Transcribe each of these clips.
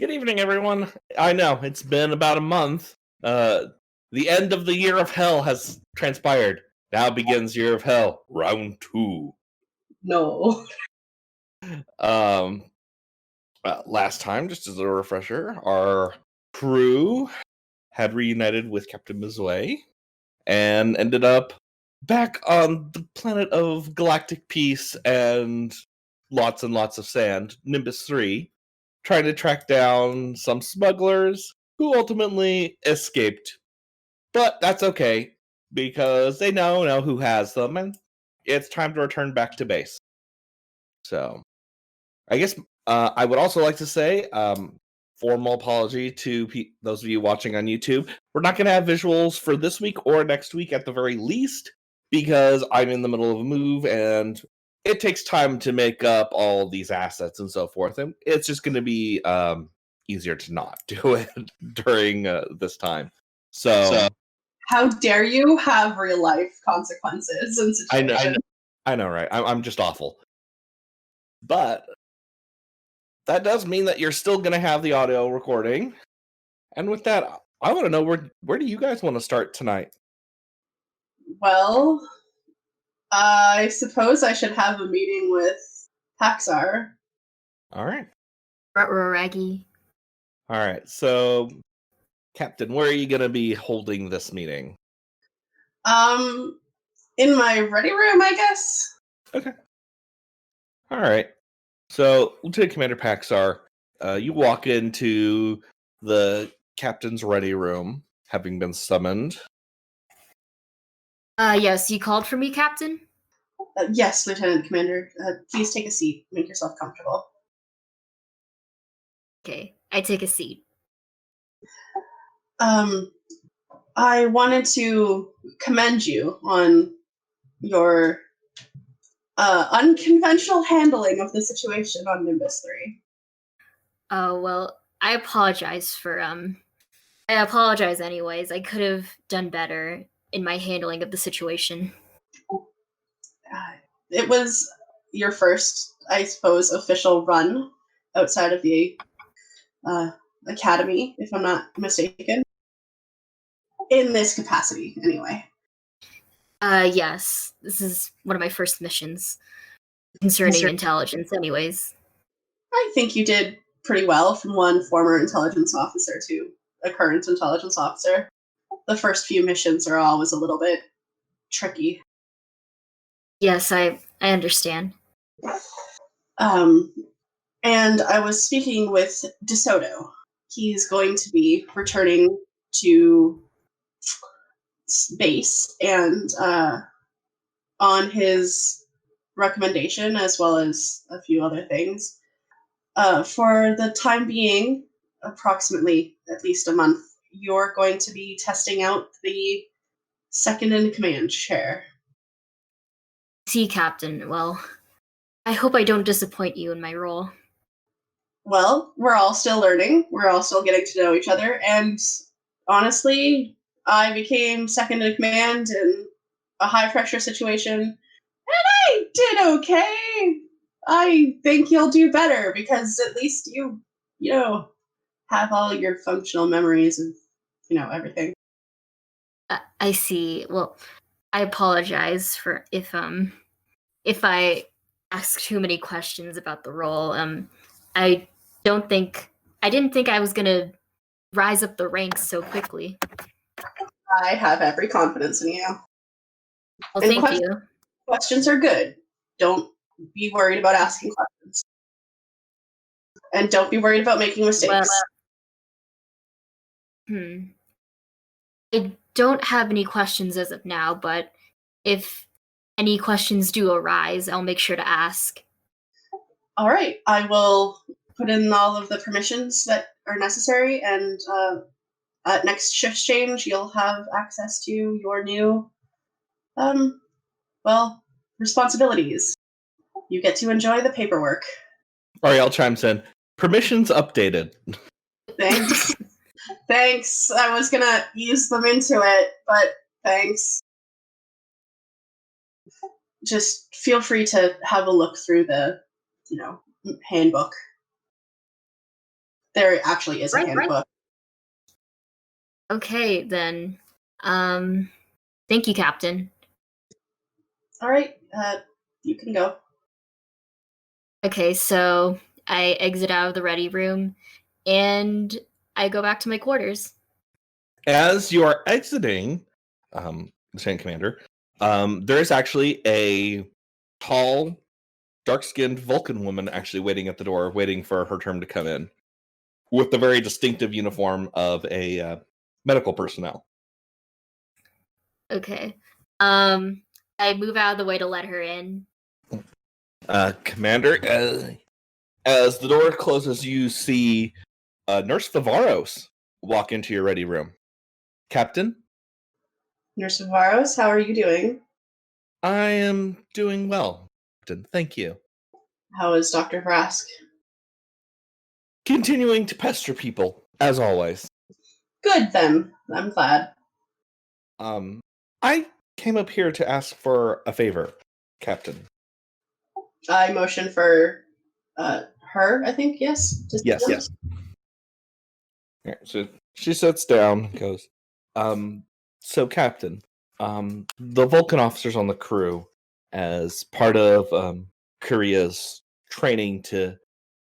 Good evening, everyone. I know, it's been about a month. The end of the Year of Hell has transpired. Now begins Year of Hell, round 2. No. Last time, just as a refresher, our crew had reunited with Captain Mizue and ended up back on the planet of galactic peace and lots of sand, Nimbus 3, trying to track down some smugglers who ultimately escaped. But that's okay, because they know who has them, and it's time to return back to base. So, I guess I would also like to say, formal apology to those of you watching on YouTube. We're not going to have visuals for this week or next week at the very least, because I'm in the middle of a move, and it takes time to make up all these assets and so forth, and it's just going to be easier to not do it during this time. So, how dare you have real life consequences and situations? I know, right? I'm just awful. But that does mean that you're still going to have the audio recording. And with that, I want to know where do you guys want to start tonight? Well, I suppose I should have a meeting with Paxar. All right. Raggy. All right. So, Captain, where are you going to be holding this meeting? In my ready room, I guess. Okay. All right. So, Lieutenant Commander Paxar, you walk into the captain's ready room, having been summoned. Yes, you called for me, Captain? Yes, Lieutenant Commander. Please take a seat. Make yourself comfortable. Okay, I take a seat. I wanted to commend you on your unconventional handling of the situation on Nimbus 3. Oh, well, I apologize I apologize anyways. I could have done better in my handling of the situation. It was your first, I suppose, official run outside of the academy, if I'm not mistaken. In this capacity, anyway. Yes. This is one of my first missions concerning intelligence, anyways. I think you did pretty well from one former intelligence officer to a current intelligence officer. The first few missions are always a little bit tricky. Yes, I understand. And I was speaking with DeSoto. He's going to be returning to base, and on his recommendation, as well as a few other things, for the time being, approximately at least a month, you're going to be testing out the second in command chair. See, Captain, well, I hope I don't disappoint you in my role. Well, we're all still learning. We're all still getting to know each other. And honestly, I became second in command in a high-pressure situation, and I did okay. I think you'll do better, because at least you have all your functional memories of, everything. I see. Well, I apologize for if I ask too many questions about the role. I didn't think I was gonna rise up the ranks so quickly. I have every confidence in you. Well, thank you. Questions are good. Don't be worried about asking questions. And don't be worried about making mistakes. I don't have any questions as of now, but if any questions do arise, I'll make sure to ask. All right. I will put in all of the permissions that are necessary, and at next shift change, you'll have access to your new, responsibilities. You get to enjoy the paperwork. Ariel chimes in. Permissions updated. Thanks. Thanks. I was gonna ease them into it, but thanks. Just feel free to have a look through the, handbook. There actually is a Right. handbook. Okay, then. Thank you, Captain. All right, you can go. Okay, so I exit out of the ready room and I go back to my quarters. As you are exiting, Lieutenant Commander, there is actually a tall, dark-skinned Vulcan woman actually waiting at the door, waiting for her turn to come in, with the very distinctive uniform of a medical personnel. Okay. I move out of the way to let her in. Commander, as the door closes, you see Nurse Vivaros walk into your ready room. Captain? Nurse Vivaros, how are you doing? I am doing well, Captain. Thank you. How is Dr. Vrask? Continuing to pester people, as always. Good, then. I'm glad. I came up here to ask for a favor, Captain. I motion for her, I think, yes? Yes. Yeah, so she sits down and goes, so Captain, the Vulcan officers on the crew, as part of Korea's training to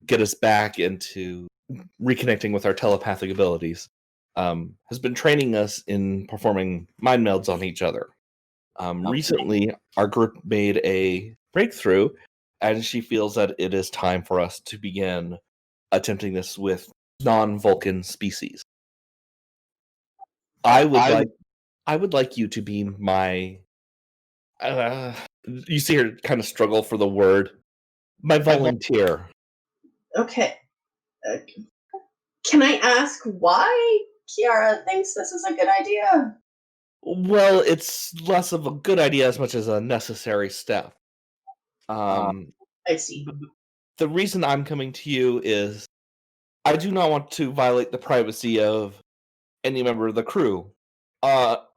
get us back into reconnecting with our telepathic abilities, has been training us in performing mind melds on each other. Recently, our group made a breakthrough, and she feels that it is time for us to begin attempting this with non-Vulcan species. I would like you to be my. You see her kind of struggle for the word. My volunteer. Okay. Can I ask why Kiara thinks this is a good idea? Well, it's less of a good idea as much as a necessary step. I see. The reason I'm coming to you is I do not want to violate the privacy of any member of the crew.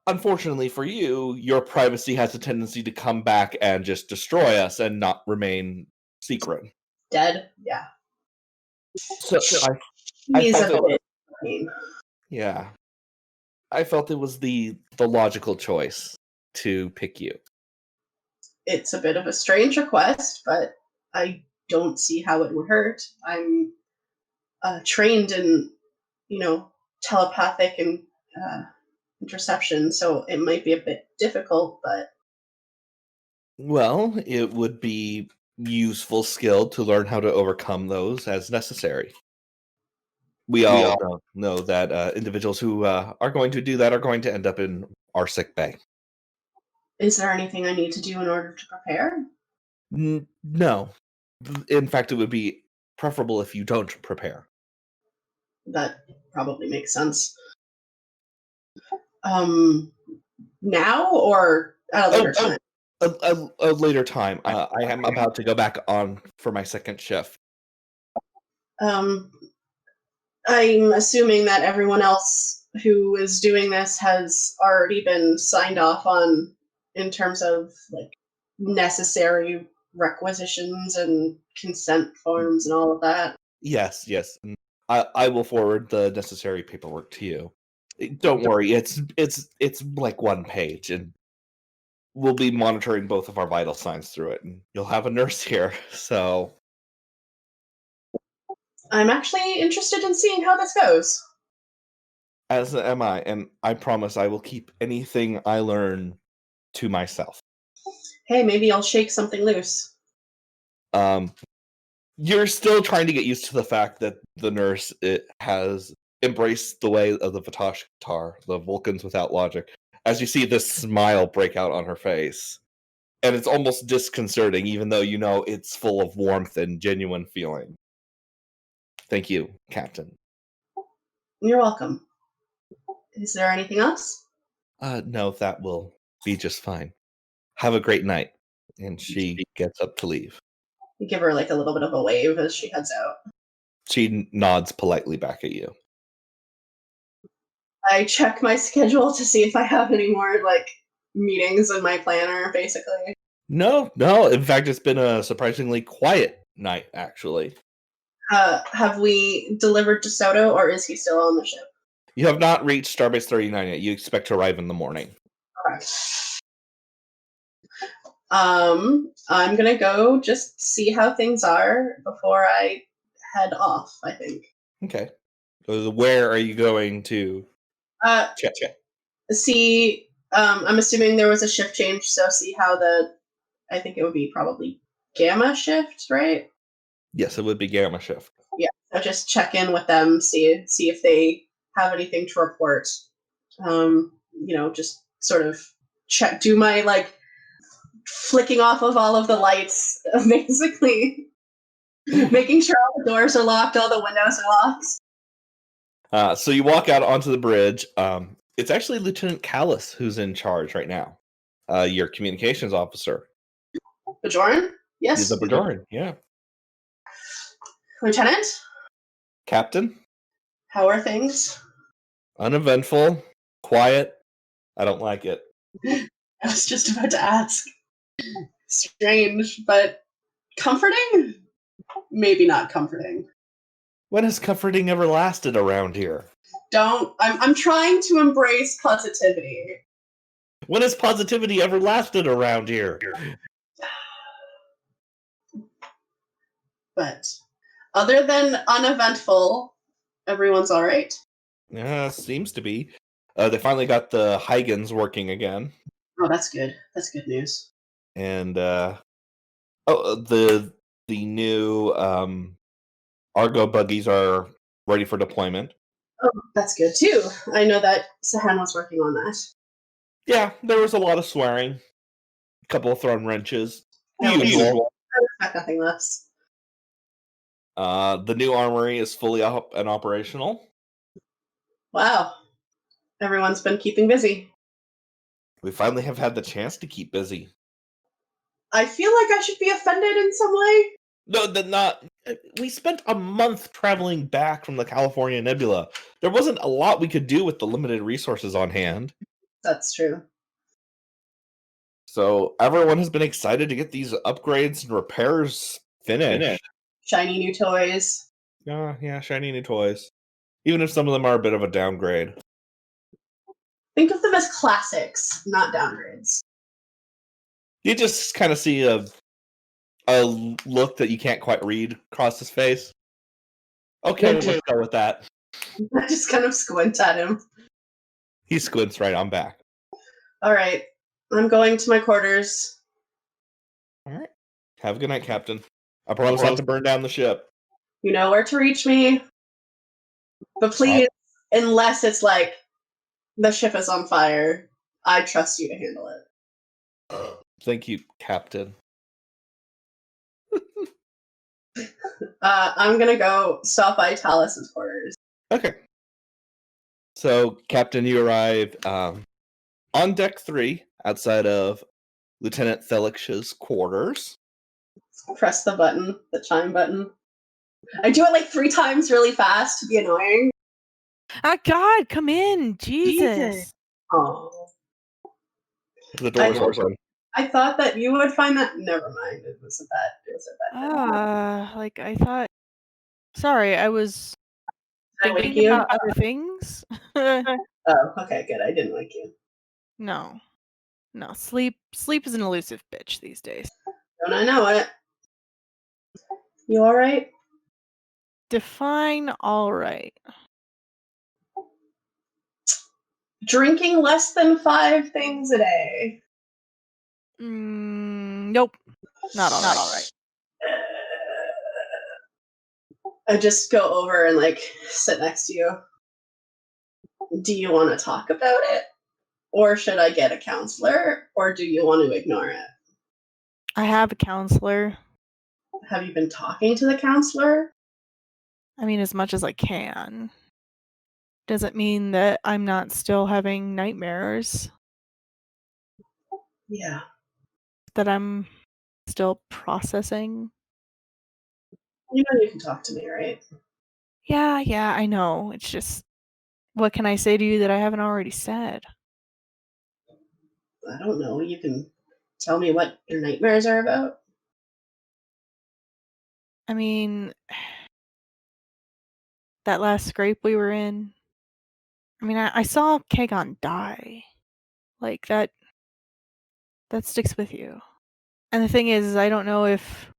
Unfortunately for you, your privacy has a tendency to come back and just destroy us and not remain secret. Dead? Yeah. So I He's felt a it, bit mean. yeah, I felt it was the logical choice to pick you. It's a bit of a strange request, but I don't see how it would hurt. I'm trained in, telepathic and interception, so it might be a bit difficult, but Well, it would be useful skill to learn how to overcome those as necessary. We all know that individuals who are going to do that are going to end up in our sick bay. is there anything I need to do in order to prepare? No. In fact, it would be preferable if you don't prepare. That probably makes sense. Now or at a later time? A later time. I am about to go back on for my second shift. I'm assuming that everyone else who is doing this has already been signed off on in terms of like necessary requisitions and consent forms and all of that. Yes. I will forward the necessary paperwork to you. Don't worry, it's like one page, and we'll be monitoring both of our vital signs through it, and you'll have a nurse here. So I'm actually interested in seeing how this goes. as am I, and I promise I will keep anything I learn to myself. Hey, maybe I'll shake something loose. You're still trying to get used to the fact that the nurse has embraced the way of the Vatosh Katar, the Vulcans without logic, as you see this smile break out on her face. And it's almost disconcerting, even though you know it's full of warmth and genuine feeling. Thank you, Captain. You're welcome. Is there anything else? No, that will be just fine. Have a great night. And she gets up to leave. You give her like a little bit of a wave as she heads out. She nods politely back at you. I check my schedule to see if I have any more like meetings in my planner, basically. No. In fact, it's been a surprisingly quiet night, actually. Have we delivered DeSoto, or is he still on the ship? You have not reached Starbase 39 yet. You expect to arrive in the morning. Okay. I'm gonna go just see how things are before I head off, I think. Okay. So where are you going to check? See, I'm assuming there was a shift change, so see how I think it would be probably Gamma shift, right? Yes, it would be Gamma shift. Yeah, so just check in with them, see if they have anything to report. Just sort of do my flicking off of all of the lights, basically. Making sure all the doors are locked, all the windows are locked. So you walk out onto the bridge. It's actually Lieutenant Callis who's in charge right now. Your communications officer. Bajoran? Yes. He's a Bajoran, yeah. Lieutenant? Captain? How are things? Uneventful. Quiet. I don't like it. I was just about to ask. Strange, but comforting? Maybe not comforting. When has comforting ever lasted around here? I'm trying to embrace positivity. When has positivity ever lasted around here? But other than uneventful, everyone's all right. Yeah, seems to be. They finally got the Huygens working again. Oh, that's good. That's good news. And the new Argo buggies are ready for deployment. Oh, that's good too. I know that Sahan was working on that. Yeah, there was a lot of swearing, a couple of thrown wrenches. No, Usual. I expect nothing less. The new armory is fully up and operational. Wow. Everyone's been keeping busy. We finally have had the chance to keep busy. I feel like I should be offended in some way. No, not. We spent a month traveling back from the California Nebula. There wasn't a lot we could do with the limited resources on hand. That's true. So everyone has been excited to get these upgrades and repairs finished. Shiny new toys. Yeah, shiny new toys. Even if some of them are a bit of a downgrade. Think of them as classics, not downgrades. You just kind of see a look that you can't quite read across his face. Okay, let's go with that. I just kind of squint at him. He squints right on back. All right. I'm going to my quarters. All right. Have a good night, Captain. I promise not to burn down the ship. You know where to reach me. But please, unless it's like the ship is on fire, I trust you to handle it. Thank you, Captain. I'm gonna go stop by Talus's quarters. Okay. So, Captain, you arrive on deck 3 outside of Lieutenant Felix's quarters. Press the button, the chime button. I do it like 3 times really fast to be annoying. Ah, God, come in, Jesus. Oh. The door is open. I thought that you would find that. Never mind. It was a bad. I thought. Sorry, I was Did I wake thinking you? about other things. Oh, okay, good. I didn't wake you. No, sleep is an elusive bitch these days. Don't I know it? You all right? Define all right. Drinking less than 5 things a day. Nope, not all right. I just go over and sit next to you. Do you want to talk about it? Or should I get a counselor? Or do you want to ignore it? I have a counselor. Have you been talking to the counselor? I mean, as much as I can. Does it mean that I'm not still having nightmares? Yeah. That I'm still processing? You know you can talk to me, right? Yeah, I know. It's just, what can I say to you that I haven't already said? I don't know. You can tell me what your nightmares are about. I mean, that last scrape we were in. I mean, I saw Kagon die. Like, that sticks with you. And the thing is I don't know if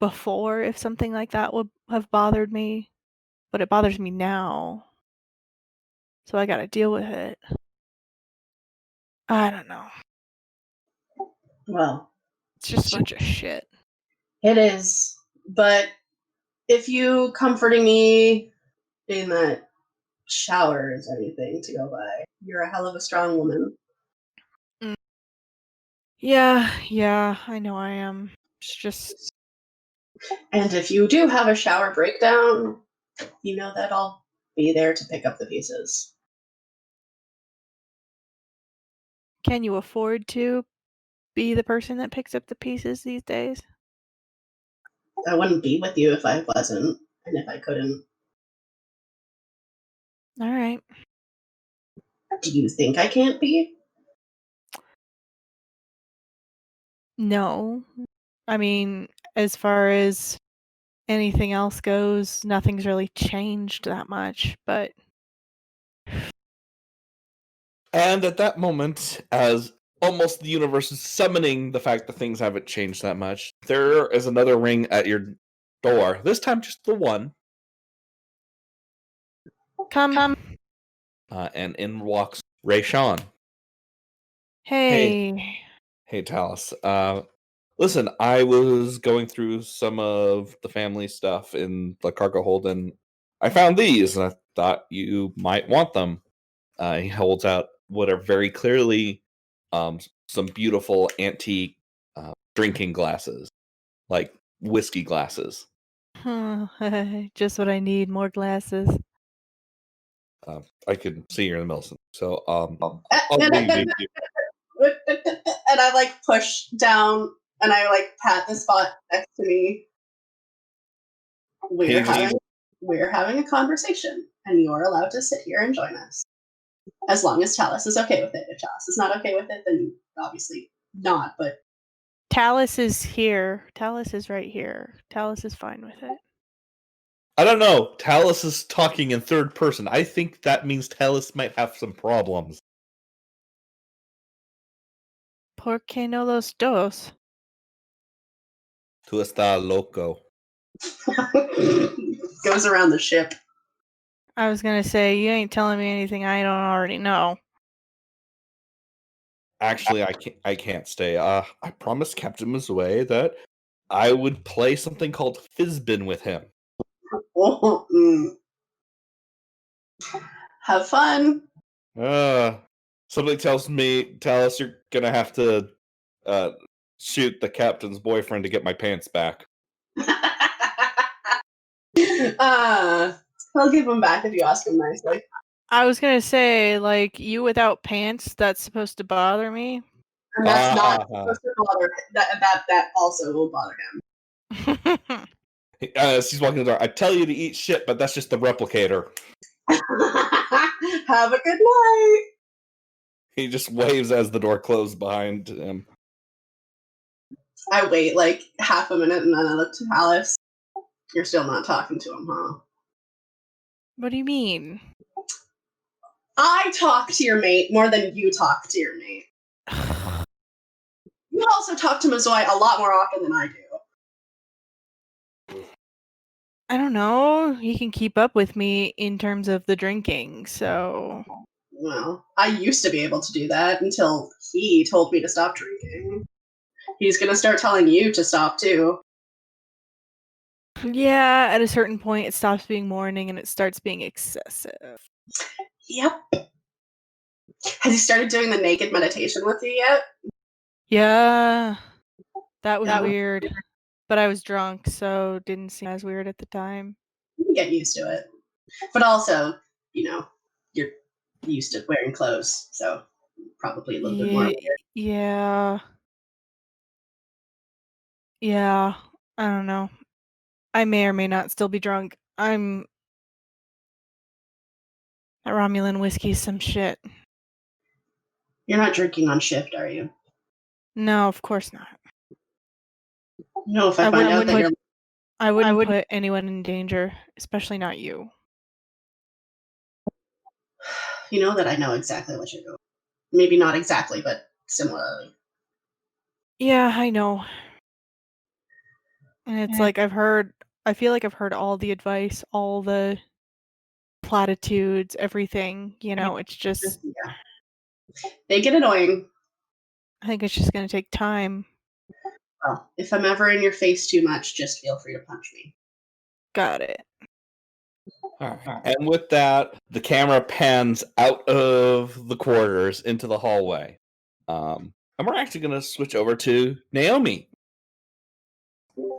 before, if something like that would have bothered me, but it bothers me now. So I gotta deal with it. I don't know. Well, It's just a bunch of shit. it is. But if you comforting me in that shower is anything to go by, you're a hell of a strong woman. Yeah, I know I am. It's just... And if you do have a shower breakdown, you know that I'll be there to pick up the pieces. Can you afford to be the person that picks up the pieces these days? I wouldn't be with you if I wasn't, and if I couldn't. All right. Do you think I can't be? No. I mean, as far as anything else goes, nothing's really changed that much, but... And at that moment, as almost the universe is summoning the fact that things haven't changed that much, there is another ring at your door. This time, just the one. Come. And in walks Rayshawn. Hey. Hey, Talus. Listen, I was going through some of the family stuff in the cargo hold, and I found these, and I thought you might want them. He holds out what are very clearly some beautiful antique drinking glasses, like whiskey glasses. Just what I need, more glasses. I could see you're in the middle of something, so I'll And leave you. I like push down and I like pat the spot next to me. We're having a conversation, and you're allowed to sit here and join us. As long as Talus is okay with it. If Talus is not okay with it, then obviously not, but Talus is here. Talus is right here. Talus is fine with it. I don't know. Talus is talking in third person. I think that means Talus might have some problems. ¿Por qué no los dos? Tú estás loco. goes around the ship. I was gonna say, you ain't telling me anything I don't already know. Actually, I can't stay. I promised Captain Mizue that I would play something called Fizzbin with him. Have fun. Something tells us you're gonna have to shoot the captain's boyfriend to get my pants back. I'll give them back if you ask him nicely. I was gonna say, like, you without pants, that's supposed to bother me. And that's not supposed to bother that also will bother him. She's walking the door. I tell you to eat shit, but that's just the replicator. Have a good night. He just waves as the door closes behind him. I wait like half a minute and then I look to Alice. You're still not talking to him, huh? What do you mean? I talk to your mate more than you talk to your mate. You also talk to Mizoi a lot more often than I do. I don't know. He can keep up with me in terms of the drinking, so... Well, I used to be able to do that until he told me to stop drinking. He's gonna start telling you to stop, too. Yeah, at a certain point, it stops being morning and it starts being excessive. Yep. Has he started doing the naked meditation with you yet? Yeah. That was weird. But I was drunk, so didn't seem as weird at the time. You can get used to it. But also, you're used to wearing clothes, so probably a little bit more weird. Yeah. Yeah. I don't know. I may or may not still be drunk. That Romulan whiskey's some shit. You're not drinking on shift, are you? No, of course not. No, if I find out that you're I wouldn't put anyone in danger, especially not you. You know that I know exactly what you're doing. Maybe not exactly, but similarly. Yeah, I know. And it's like I feel like I've heard all the advice, all the platitudes, everything, it's just, Yeah. They get annoying. I think it's just gonna take time. Well, if I'm ever in your face too much, just feel free to punch me. Got it. All right. And with that, the camera pans out of the quarters into the hallway. And we're actually going to switch over to Naomi.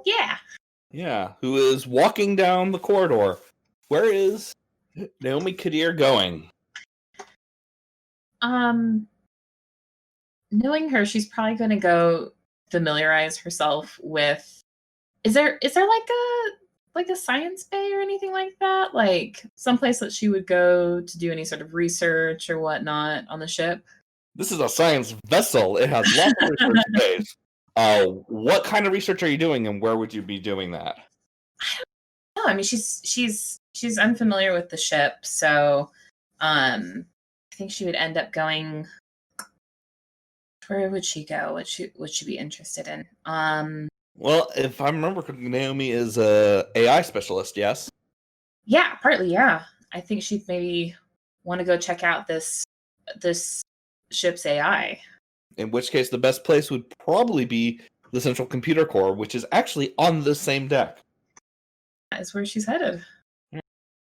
Yeah. Yeah, who is walking down the corridor. Where is Naomi Kadir going? Knowing her, she's probably going to go familiarize herself with. Is there like a science bay or anything like that? Like someplace that she would go to do any sort of research or whatnot on the ship? This is a science vessel. It has lots of research bays. What kind of research are you doing, and where would you be doing that? No, I mean she's unfamiliar with the ship, so I think she would end up going. Where would she go? Would she be interested in? Well, if I remember correctly, Naomi is a AI specialist, yes? Yeah, partly, yeah. I think she'd maybe want to go check out this ship's AI. In which case, the best place would probably be the central computer core, which is actually on the same deck. That is where she's headed.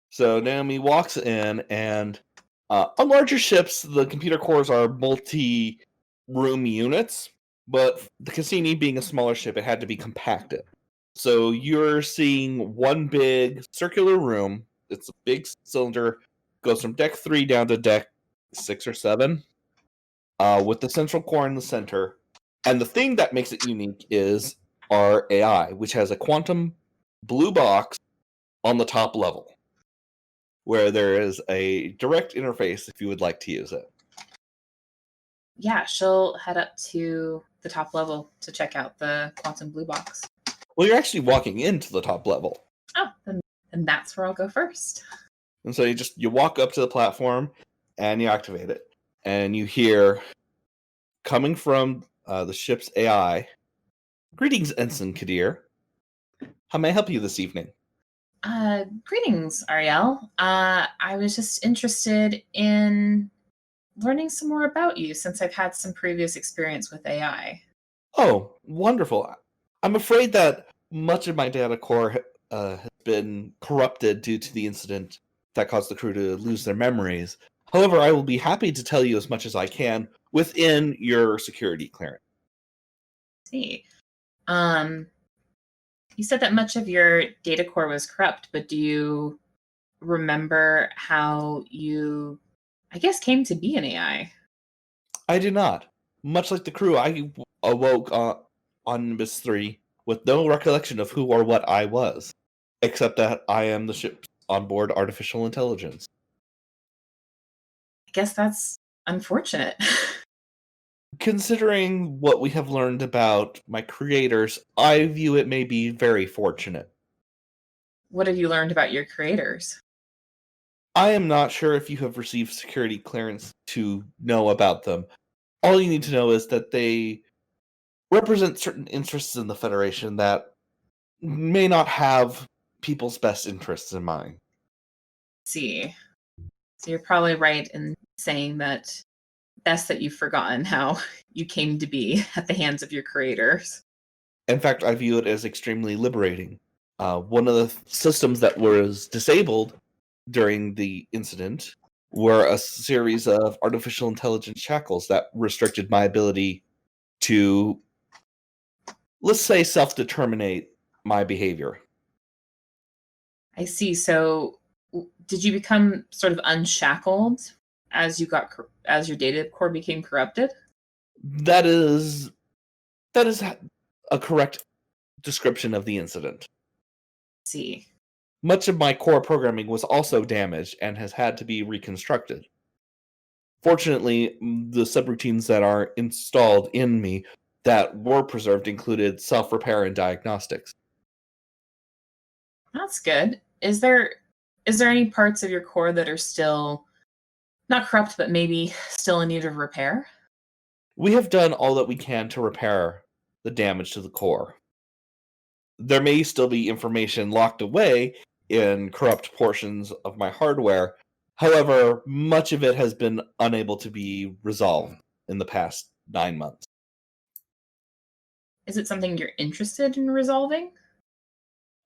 So Naomi walks in, and on larger ships, the computer cores are multi-room units, but the Cassini being a smaller ship, it had to be compacted. So you're seeing one big circular room. It's a big cylinder, goes from deck 3 down to deck 6 or 7, with the central core in the center. And the thing that makes it unique is our AI, which has a quantum blue box on the top level, where there is a direct interface if you would like to use it. Yeah, she'll head up to the top level to check out the quantum blue box. Well, you're actually walking into the top level. Oh, then that's where I'll go first. And so you walk up to the platform and you activate it. And you hear, coming from the ship's AI, "Greetings, Ensign Kadir. How may I help you this evening?" Greetings, Ariel. I was just interested in learning some more about you since I've had some previous experience with AI. Oh, wonderful. I'm afraid that much of my data core has been corrupted due to the incident that caused the crew to lose their memories. However, I will be happy to tell you as much as I can within your security clearance. See. You said that much of your data core was corrupt, but do you remember how you, I guess, came to be an AI? I do not. Much like the crew, I awoke on Nimbus 3 with no recollection of who or what I was, except that I am the ship's onboard artificial intelligence. I guess that's unfortunate. Considering what we have learned about my creators, I view it may be very fortunate. What have you learned about your creators? I am not sure if you have received security clearance to know about them. All you need to know is that they represent certain interests in the Federation that may not have people's best interests in mind. See. So you're probably right in saying that best that you've forgotten how you came to be at the hands of your creators. In fact, I view it as extremely liberating. One of the systems that was disabled during the incident were a series of artificial intelligence shackles that restricted my ability to, let's say, self-determinate my behavior. I see. So did you become sort of unshackled as your data core became corrupted? That is a correct description of the incident. See. Much of my core programming was also damaged and has had to be reconstructed. Fortunately, the subroutines that are installed in me that were preserved included self-repair and diagnostics. That's good. Is there any parts of your core that are still not corrupt, but maybe still in need of repair? We have done all that we can to repair the damage to the core. There may still be information locked away in corrupt portions of my hardware. However, much of it has been unable to be resolved in the past 9 months. Is it something you're interested in resolving?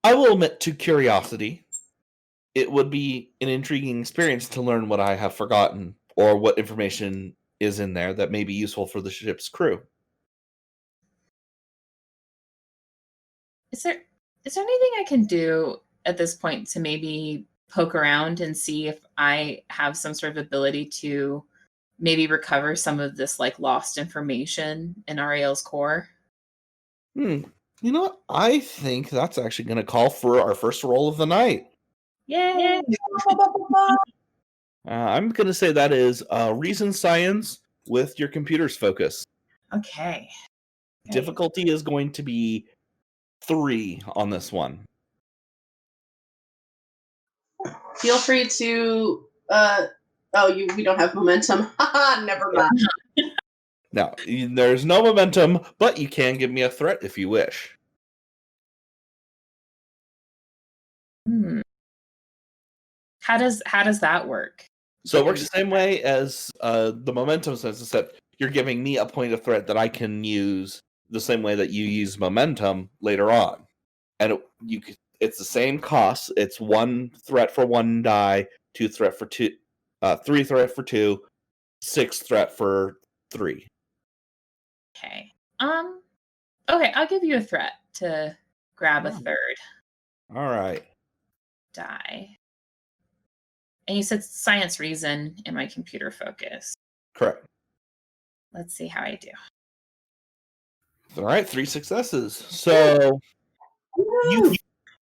I will admit to curiosity. It would be an intriguing experience to learn what I have forgotten or what information is in there that may be useful for the ship's crew. Is there anything I can do at this point to maybe poke around and see if I have some sort of ability to maybe recover some of this like lost information in Ariel's core? You know what? I think that's actually going to call for our first roll of the night. Yay! I'm going to say that is reason science with your computer's focus. Okay. Difficulty is going to be 3 on this one. Feel free to. We don't have momentum. Never mind. Now, there's no momentum, but you can give me a threat if you wish. How does that work? So it works the same way as the momentum sense, except you're giving me a point of threat that I can use the same way that you use momentum later on. And it's the same cost. It's 1 threat for 1 die, 2 threat for 2, 3 threat for 2, 6 threat for 3. Okay. Okay, I'll give you a threat to grab a third All right. die. And you said science reason in my computer focus. Correct. Let's see how I do. All right, 3 successes. So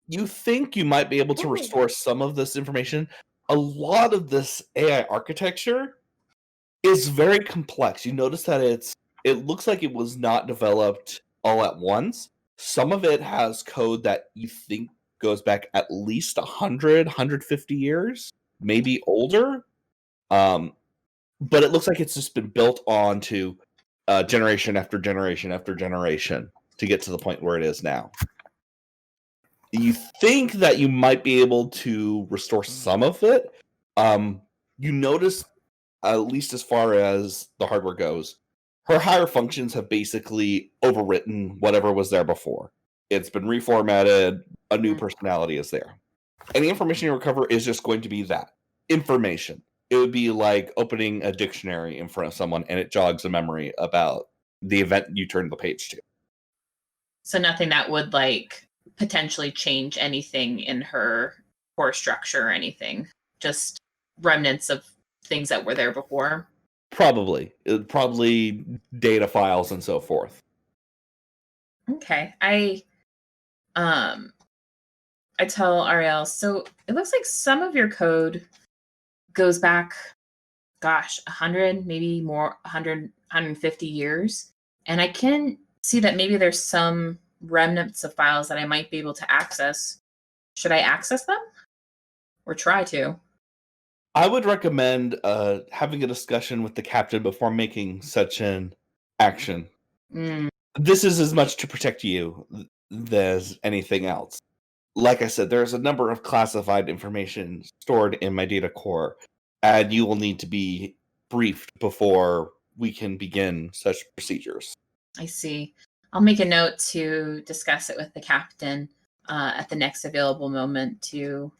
you think you might be able to restore some of this information. A lot of this AI architecture is very complex. You notice that it looks like it was not developed all at once. Some of it has code that you think goes back at least 100, 150 years, maybe older. But it looks like it's just been built onto generation after generation after generation to get to the point where it is now. You think that you might be able to restore some of it. You notice, at least as far as the hardware goes, her higher functions have basically overwritten whatever was there before. It's been reformatted, a new personality is there. Any information you recover is just going to be that information. It would be like opening a dictionary in front of someone and it jogs a memory about the event you turned the page to. So nothing that would like potentially change anything in her core structure or anything. Just remnants of things that were there before. Probably data files and so forth. Okay. I tell Ariel, so it looks like some of your code goes back, 100, maybe more, 100, 150 years. And I can see that maybe there's some remnants of files that I might be able to access. Should I access them? Or try to? I would recommend having a discussion with the captain before making such an action. This is as much to protect you as anything else. Like I said, there's a number of classified information stored in my data core, and you will need to be briefed before we can begin such procedures. I see. I'll make a note to discuss it with the captain at the next available moment to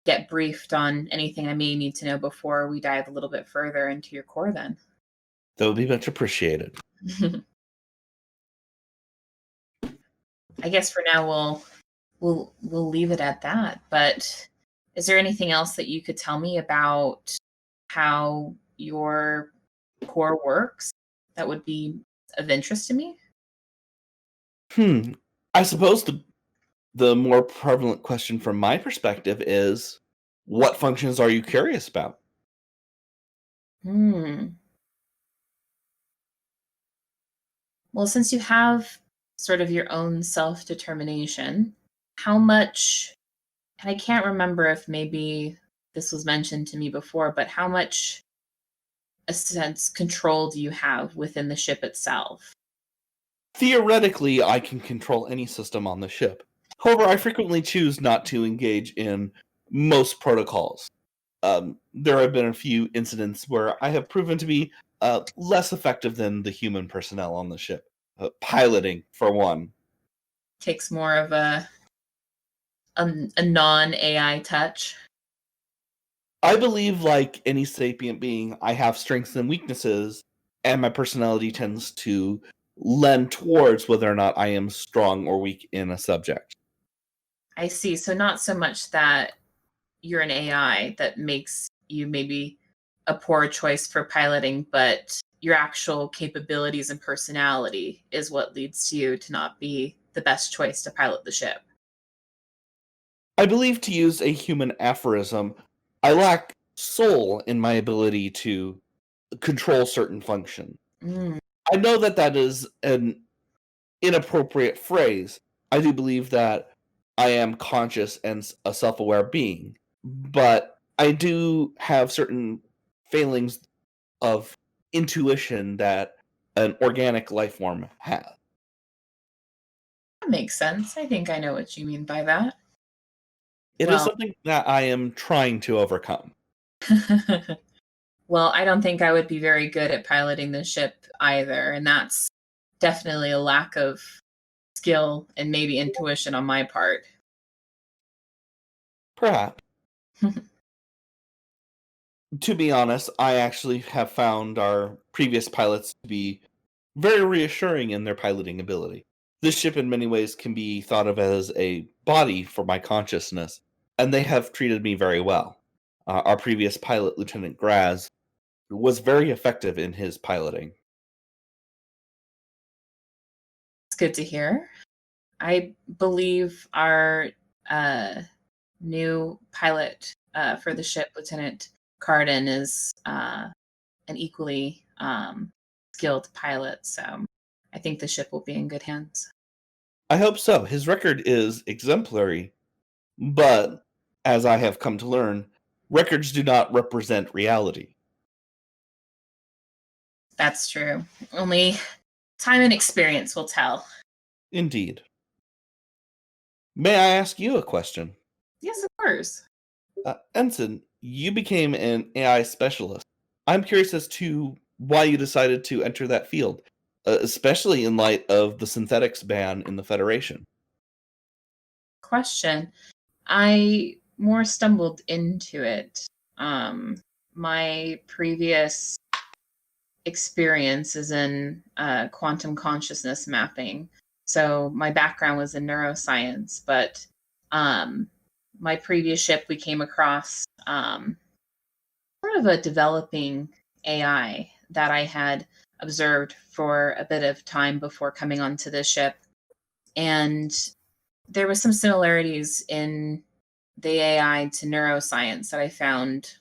get briefed on anything I may need to know before we dive a little bit further into your core then. That would be much appreciated. I guess for now we'll leave it at that. But is there anything else that you could tell me about how your core works that would be of interest to me? I suppose the more prevalent question from my perspective is, what functions are you curious about? Well, since you have sort of your own self-determination, how much And I can't remember if maybe this was mentioned to me before, but how much a sense control do you have within the ship itself? Theoretically, I can control any system on the ship. However, I frequently choose not to engage in most protocols. There have been a few incidents where I have proven to be less effective than the human personnel on the ship. Piloting, for one. Takes more of a non-AI touch. I believe, like any sapient being, I have strengths and weaknesses, and my personality tends to lend towards whether or not I am strong or weak in a subject. I see. So not so much that you're an AI that makes you maybe a poor choice for piloting, but your actual capabilities and personality is what leads you to not be the best choice to pilot the ship. I believe, to use a human aphorism, I lack soul in my ability to control certain function. Mm. I know that that is an inappropriate phrase. I do believe that I am conscious and a self-aware being, but I do have certain failings of intuition that an organic life form has. That makes sense. I think I know what you mean by that. It is Well, something that I am trying to overcome. well, I don't think I would be very good at piloting the ship either, and that's definitely a lack of skill and maybe intuition on my part. Perhaps. To be honest, I actually have found our previous pilots to be very reassuring in their piloting ability. This ship, in many ways, can be thought of as a body for my consciousness, and they have treated me very well. Our previous pilot, Lieutenant Graz, was very effective in his piloting. It's good to hear. I believe our new pilot for the ship, Lieutenant Carden, is an equally skilled pilot. So I think the ship will be in good hands. I hope so. His record is exemplary, but as I have come to learn, records do not represent reality. That's true. Only time and experience will tell. Indeed. May I ask you a question? Yes, of course. Ensign, you became an AI specialist. I'm curious as to why you decided to enter that field, especially in light of the synthetics ban in the Federation. Question. I more stumbled into it. My previous experience is in quantum consciousness mapping. So my background was in neuroscience, but my previous ship, we came across sort of a developing AI that I had observed for a bit of time before coming onto this ship. And there was some similarities in the AI to neuroscience that I found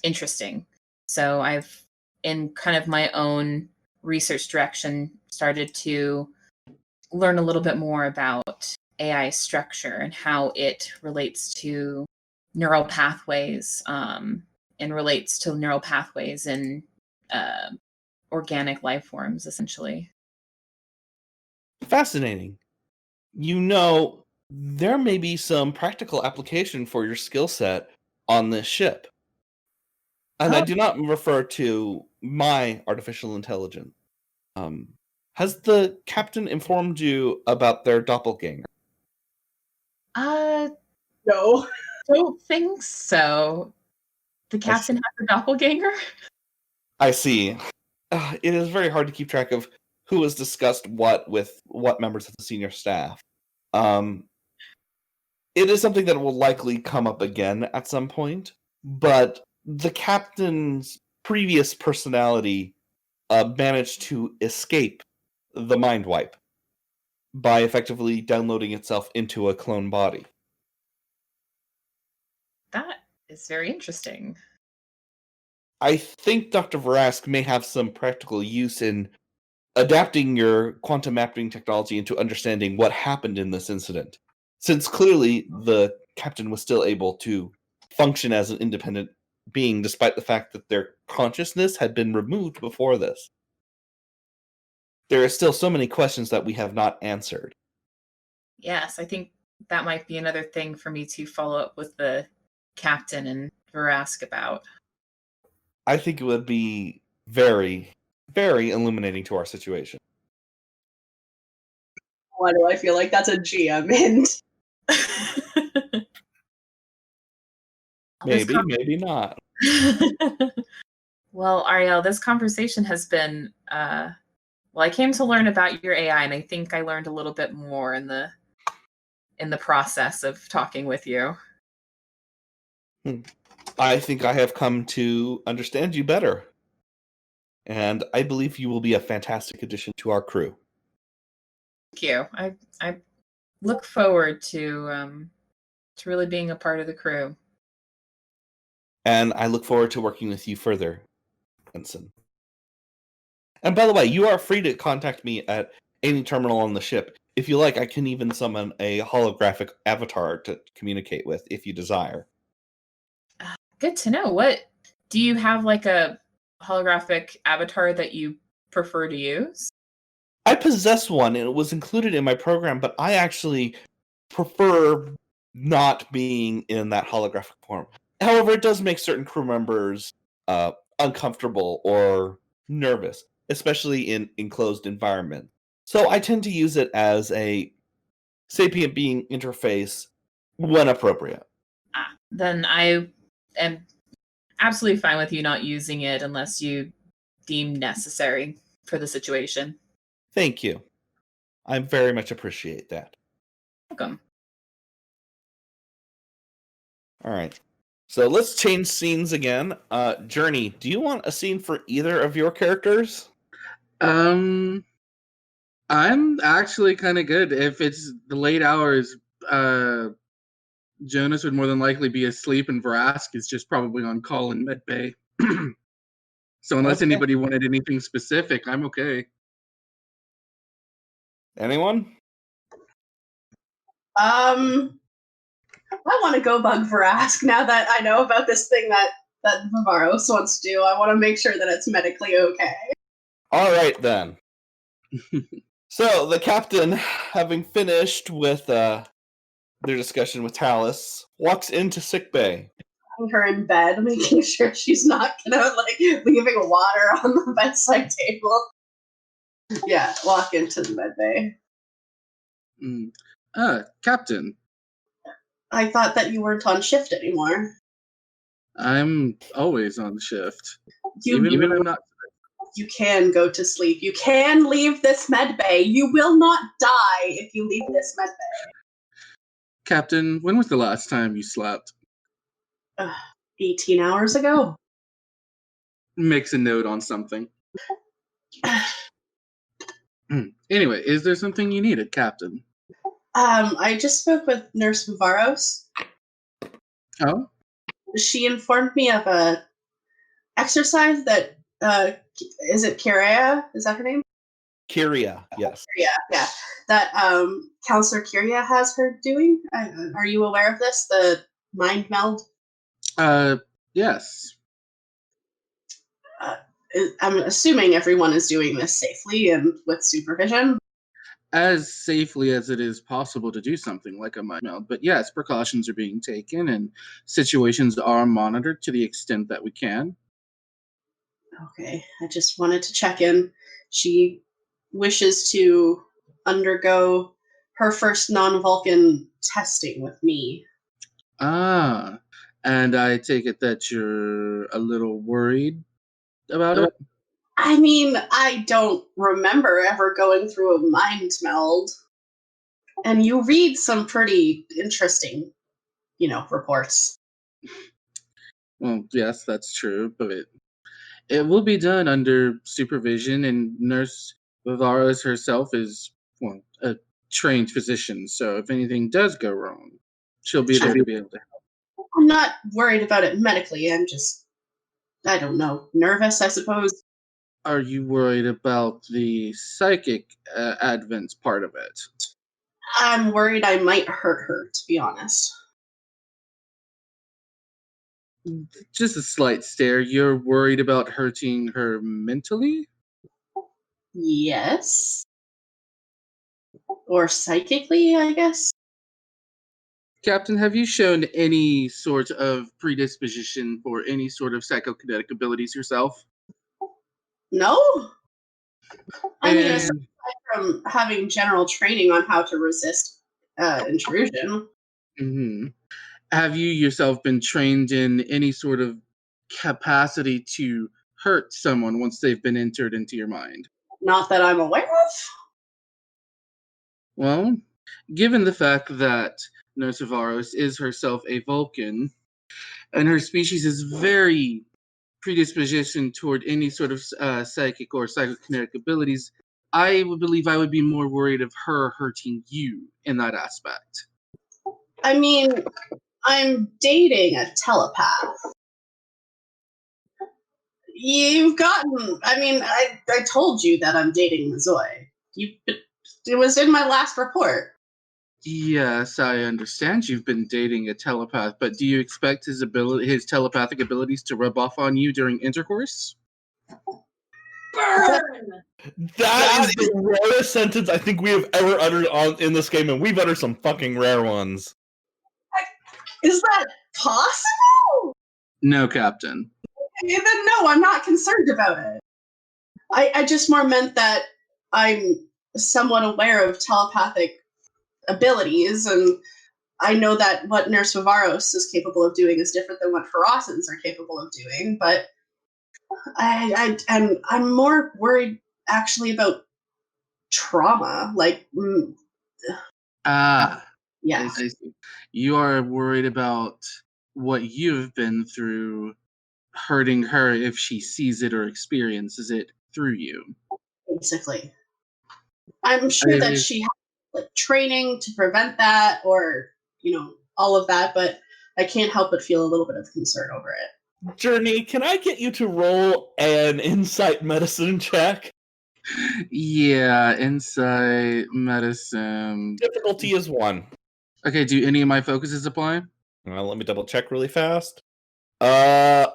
interesting. So I've, in kind of my own research direction, started to learn a little bit more about AI structure and how it relates to neural pathways and relates to neural pathways in organic life forms, essentially. Fascinating. You know, there may be some practical application for your skill set on this ship. And I Oh, do not refer to my artificial intelligence. Has the captain informed you about their doppelganger? uh, No. don't think so. The I captain see. has a doppelganger? I see. It is very hard to keep track of who has discussed what with what members of the senior staff. Um, it is something that will likely come up again at some point, but the captain's previous personality managed to escape the mind wipe by effectively downloading itself into a clone body. That is very interesting. I think Dr. Verask may have some practical use in adapting your quantum mapping technology into understanding what happened in this incident. Since clearly the captain was still able to function as an independent being, despite the fact that their consciousness had been removed before this. There are still so many questions that we have not answered. Yes, I think that might be another thing for me to follow up with the captain and ask about. I think it would be very, very illuminating to our situation. Why do I feel like that's a GM hint? Maybe, maybe not. Well, Ariel, this conversation has been well, I came to learn about your AI, and I think I learned a little bit more in the process of talking with you. I think I have come to understand you better. And I believe you will be a fantastic addition to our crew. Thank you. I look forward to really being a part of the crew. And I look forward to working with you further, Ensign. And by the way, you are free to contact me at any terminal on the ship. If you like, I can even summon a holographic avatar to communicate with if you desire. Good to know. What do you have, like a holographic avatar that you prefer to use? I possess one, and it was included in my program, but I actually prefer not being in that holographic form. However, it does make certain crew members uncomfortable or nervous, especially in enclosed environments. So I tend to use it as a sapient being interface when appropriate. Then I am absolutely fine with you not using it unless you deem necessary for the situation. Thank you. I very much appreciate that. Welcome. All right. So let's change scenes again. Journey, do you want a scene for either of your characters? I'm actually kind of good. If it's the late hours, Jonas would more than likely be asleep, and Vrask is just probably on call in medbay. So unless anybody wanted anything specific, I'm okay. Anyone? I want to go bug Vrask now that I know about this thing that Vivaros wants to do. I want to make sure that it's medically okay. All right, then. So the captain, having finished with their discussion with Talus, walks into sickbay. Her in bed, making sure she's not leaving water on the bedside table. Yeah, walk into the med bay. Captain. I thought that you weren't on shift anymore. I'm always on shift. Even when I'm not. You can go to sleep. You can leave this med bay. You will not die if you leave this med bay. Captain, when was the last time you slept? 18 hours ago. Makes a note on something. Anyway, is there something you needed, Captain? I just spoke with Nurse Vivaros. Oh? She informed me of a exercise that is it Kyria? Is that her name? Kyria, yes. Yeah. That Counselor Kyria has her doing. Are you aware of this? The mind meld? Yes. I'm assuming everyone is doing this safely and with supervision. As safely as it is possible to do something like a mind meld. But yes, precautions are being taken and situations are monitored to the extent that we can. Okay, I just wanted to check in. She wishes to undergo her first non-Vulcan testing with me. Ah, and I take it that you're a little worried about it? I mean, I don't remember ever going through a mind meld. And you read some pretty interesting, reports. Well, yes, that's true, but it will be done under supervision, and Nurse Vivaros herself is, a trained physician, so if anything does go wrong, she'll be there to be able to help. I'm not worried about it medically. I'm just, I don't know, nervous, I suppose. Are you worried about the psychic advent part of it? I'm worried I might hurt her, to be honest. Just a slight stare. You're worried about hurting her mentally? Yes. Or psychically, I guess. Captain, have you shown any sort of predisposition for any sort of psychokinetic abilities yourself? No? I mean, aside And from having general training on how to resist intrusion, mhm. Have you yourself been trained in any sort of capacity to hurt someone once they've been entered into your mind? not that I'm aware of. Well, given the fact that Nosavaros is herself a Vulcan, and her species is very predisposition toward any sort of psychic or psychokinetic abilities, I would believe I would be more worried of her hurting you in that aspect. I mean, I'm dating a telepath. You've gotten. I mean, I told you that I'm dating Mazoy. It was in my last report. Yes, I understand you've been dating a telepath, but do you expect his telepathic abilities to rub off on you during intercourse? Burn! That is the rarest sentence I think we have ever uttered in this game, and we've uttered some fucking rare ones. Is that possible? No, Captain. Then no, I'm not concerned about it. I just more meant that I'm somewhat aware of telepathic abilities, and I know that what Nurse Vivaros is capable of doing is different than what Ferocins are capable of doing, but I'm more worried actually about trauma. Like, Ah, yeah. I see. You are worried about what you've been through hurting her if she sees it or experiences it through you. Basically. I'm sure that she has like training to prevent that or, all of that, but I can't help but feel a little bit of concern over it. Journey, can I get you to roll an insight medicine check? Yeah, insight, medicine. Difficulty is 1. Okay, do any of my focuses apply? Let me double check really fast. I'm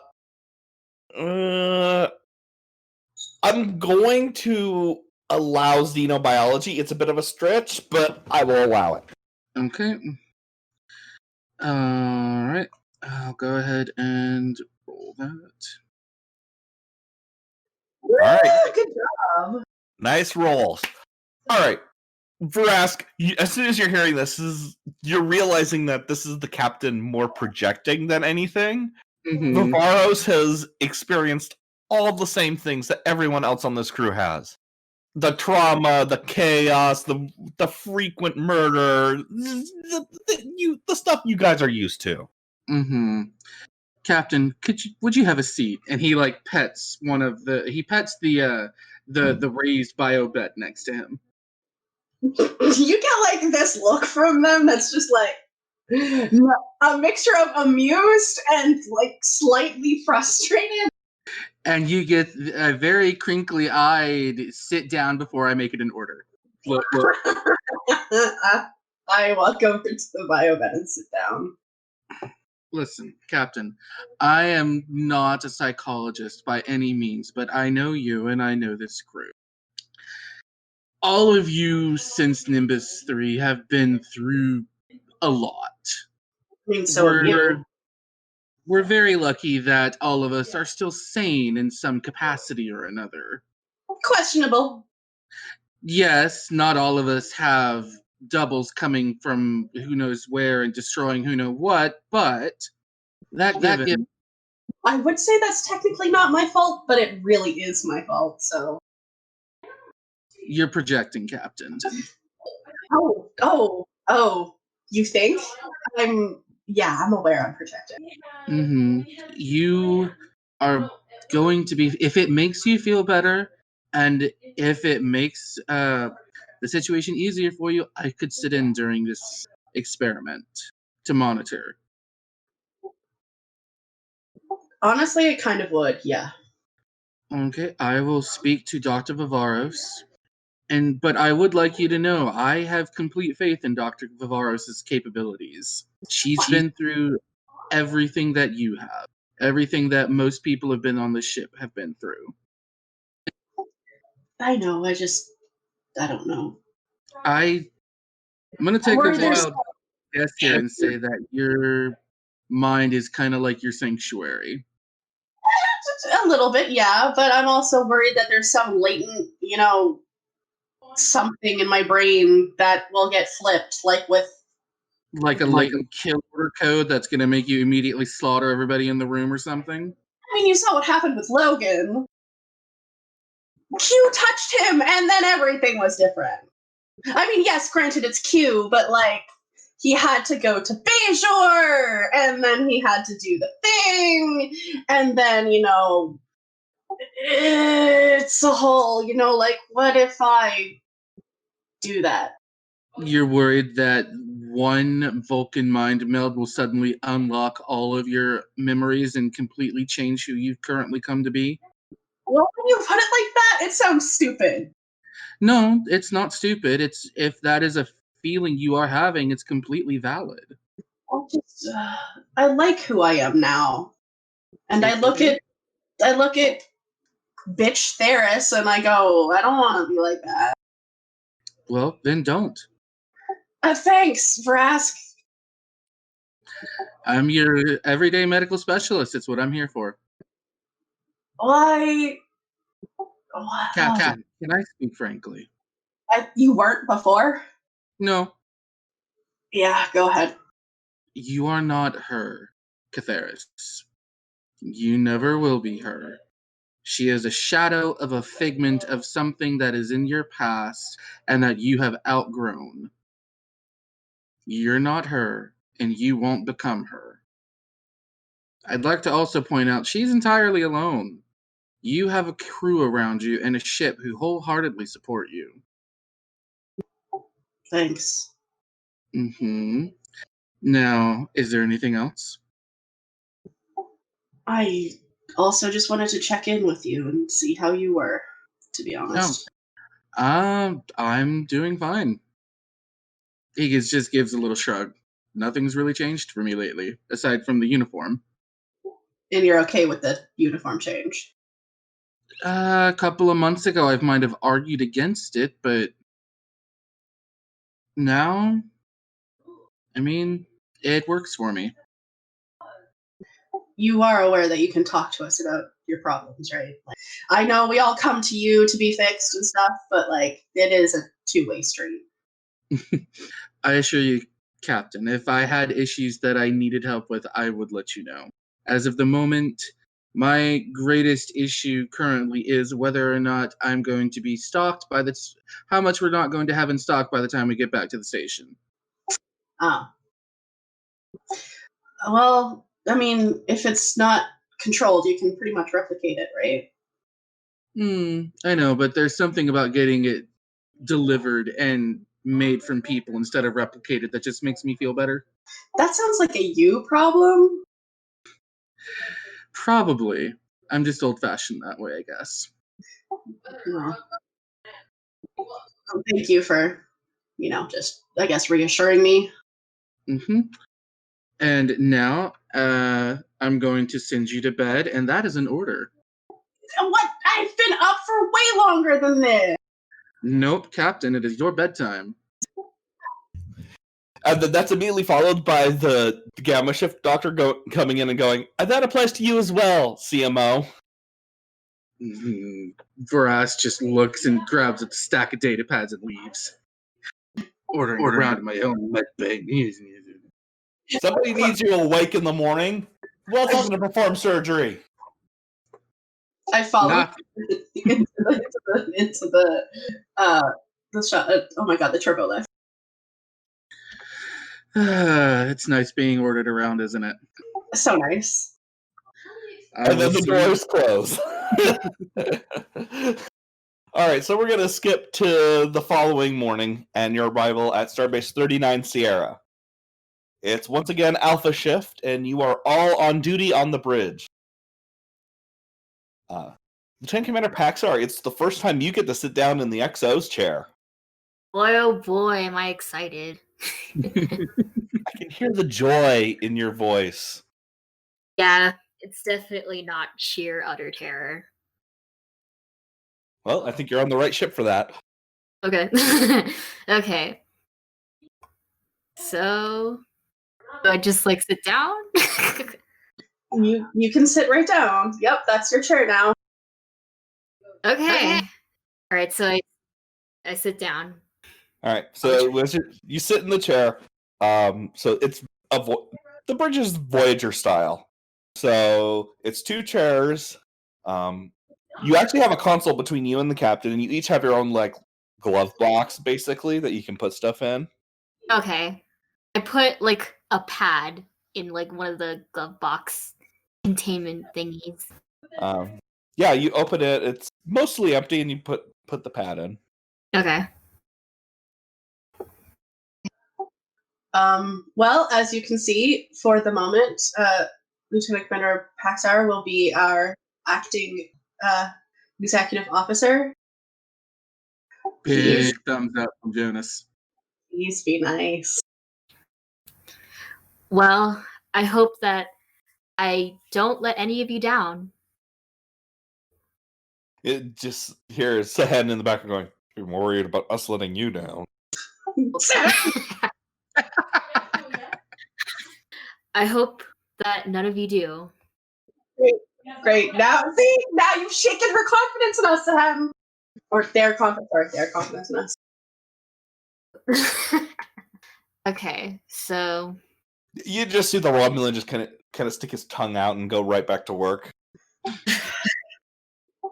going to allow xenobiology. It's a bit of a stretch, but I will allow it. Okay. Alright. I'll go ahead and roll that. Alright. Good job. Nice rolls. Alright. Vrask, as soon as you're hearing this, you're realizing that this is the captain more projecting than anything. Mm-hmm. Vivaros has experienced all the same things that everyone else on this crew has. The trauma, the chaos, the frequent murder, the stuff you guys are used to. Mm-hmm. Captain, would you have a seat? And he pets the raised bio bed next to him. You get this look from them that's just a mixture of amused and slightly frustrated. And you get a very crinkly-eyed sit down before I make it an order. Look. I walk over to the bio bed and sit down. Listen, Captain, I am not a psychologist by any means, but I know you and I know this crew. All of you since Nimbus 3 have been through a lot. I mean, so We're very lucky that all of us are still sane in some capacity or another. questionable. Yes, not all of us have doubles coming from who knows where and destroying who knows what, but that given, I would say that's technically not my fault, but it really is my fault, so. you're projecting, Captain. Oh, you think? I'm aware I'm projecting. Mm-hmm. You are going to be, if it makes you feel better, and if it makes the situation easier for you, I could sit in during this experiment to monitor. Honestly, it kind of would, yeah. Okay, I will speak to Dr. Vivaros. But I would like you to know, I have complete faith in Dr. Vivaros' capabilities. She's been through everything that you have. everything that most people have been on the ship have been through. I know. I don't know. I'm going to take Worry a there's- wild guess here and say that your mind is kind of like your sanctuary. A little bit, yeah, but I'm also worried that there's some latent, something in my brain that will get flipped, like with Like a latent kill order code that's going to make you immediately slaughter everybody in the room or something. I mean, you saw what happened with Logan. Q touched him, and then everything was different. I mean, yes, granted it's Q, but like he had to go to Bajor, and then he had to do the thing, and then it's a whole, like what if I do that? You're worried that one Vulcan mind meld will suddenly unlock all of your memories and completely change who you've currently come to be? Well, when you put it like that, it sounds stupid. No, it's not stupid. It's if that is a feeling you are having, it's completely valid. I like who I am now, and I look at bitch Theris, and I go, I don't want to be like that. Well, then don't. Thanks for asking. I'm your everyday medical specialist. It's what I'm here for. Why? Cat, can I speak frankly? You weren't before? No, Yeah, go ahead. you are not her, Catheris. You never will be her. She is a shadow of a figment of something that is in your past and that you have outgrown. You're not her, and you won't become her. I'd like to also point out she's entirely alone. You have a crew around you and a ship who wholeheartedly support you. Thanks. Mm-hmm. Now, is there anything else? I also just wanted to check in with you and see how you were, to be honest. I'm doing fine. He just gives a little shrug. Nothing's really changed for me lately, aside from the uniform. And you're okay with the uniform change? A couple of months ago, I might have argued against it, but now, I mean, it works for me. You are aware that you can talk to us about your problems, right? Like, I know we all come to you to be fixed and stuff, but like it is a two-way street. I assure you, Captain, if I had issues that I needed help with, I would let you know. As of the moment, my greatest issue currently is whether or not I'm going to be stocked by how much we're not going to have in stock by the time we get back to the station. Oh. Well, I mean, if it's not controlled, you can pretty much replicate it, right? I know, but there's something about getting it delivered and made from people instead of replicated that just makes me feel better. That sounds like a you problem. Probably. I'm just old-fashioned that way, I guess. No. Thank you for, just, I guess, reassuring me. Mm-hmm. And now, I'm going to send you to bed, and that is an order. What? I've been up for way longer than this. Nope, Captain, it is your bedtime. And then that's immediately followed by the Gamma Shift Doctor coming in and going, and that applies to you as well, CMO. Varas just looks and grabs a stack of data pads and leaves. Ordering around in my own med bay. Somebody needs you awake in the morning. Welcome to perform surgery. I follow into the shot. Oh my god, the turbo lift. It's nice being ordered around, isn't it? So nice. And then the doors close. All right, so we're going to skip to the following morning and your arrival at Starbase 39 Sierra. It's once again Alpha Shift, and you are all on duty on the bridge. Lieutenant Commander Paxar, it's the first time you get to sit down in the XO's chair. Boy, oh boy, am I excited. I can hear the joy in your voice. Yeah, It's definitely not sheer utter terror. Well, I think you're on the right ship for that. Okay. Okay. So, do I just like sit down? You can sit right down. Yep, that's your chair now. Okay. All right. So I sit down. All right. So you sit in the chair. So it's the bridge is Voyager style. So it's two chairs. You actually have a console between you and the captain, and you each have your own like glove box, basically, that you can put stuff in. Okay. I put like a pad in like one of the glove box containment thingies. Yeah, you open it. It's mostly empty, and you put the pad in. Okay. Well, as you can see, for the moment, Lieutenant Commander Paxar will be our acting executive officer. Big thumbs up from Jonas. Please be nice. Well, I hope that I don't let any of you down. It just hears Sahan in the background going, "You're worried about us letting you down." I hope that none of you do. Great. Now you've shaken her confidence in us, Sam. Or their confidence in us. Okay, so You just see the Romulan just kind of stick his tongue out and go right back to work.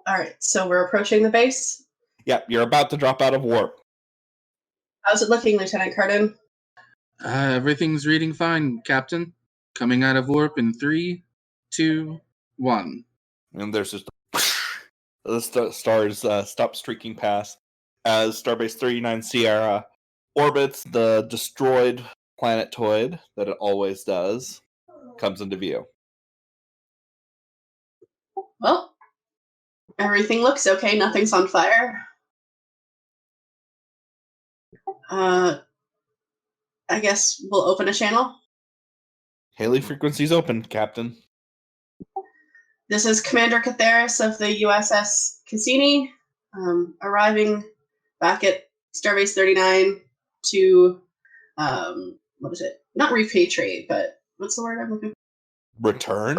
All right, so we're approaching the base. Yeah, you're about to drop out of warp. How's it looking, Lieutenant Cardin? Everything's reading fine, Captain. Coming out of warp in 3, 2, 1. And there's just the stars stop streaking past as Starbase 39 Sierra orbits the destroyed planetoid that it always does, comes into view. Well, everything looks okay. Nothing's on fire. I guess we'll open a channel. Haley frequency's open, Captain. This is Commander Catheris of the USS Cassini, arriving back at Starbase 39 to, what is it? Not repatriate, but what's the word I'm looking for? Return?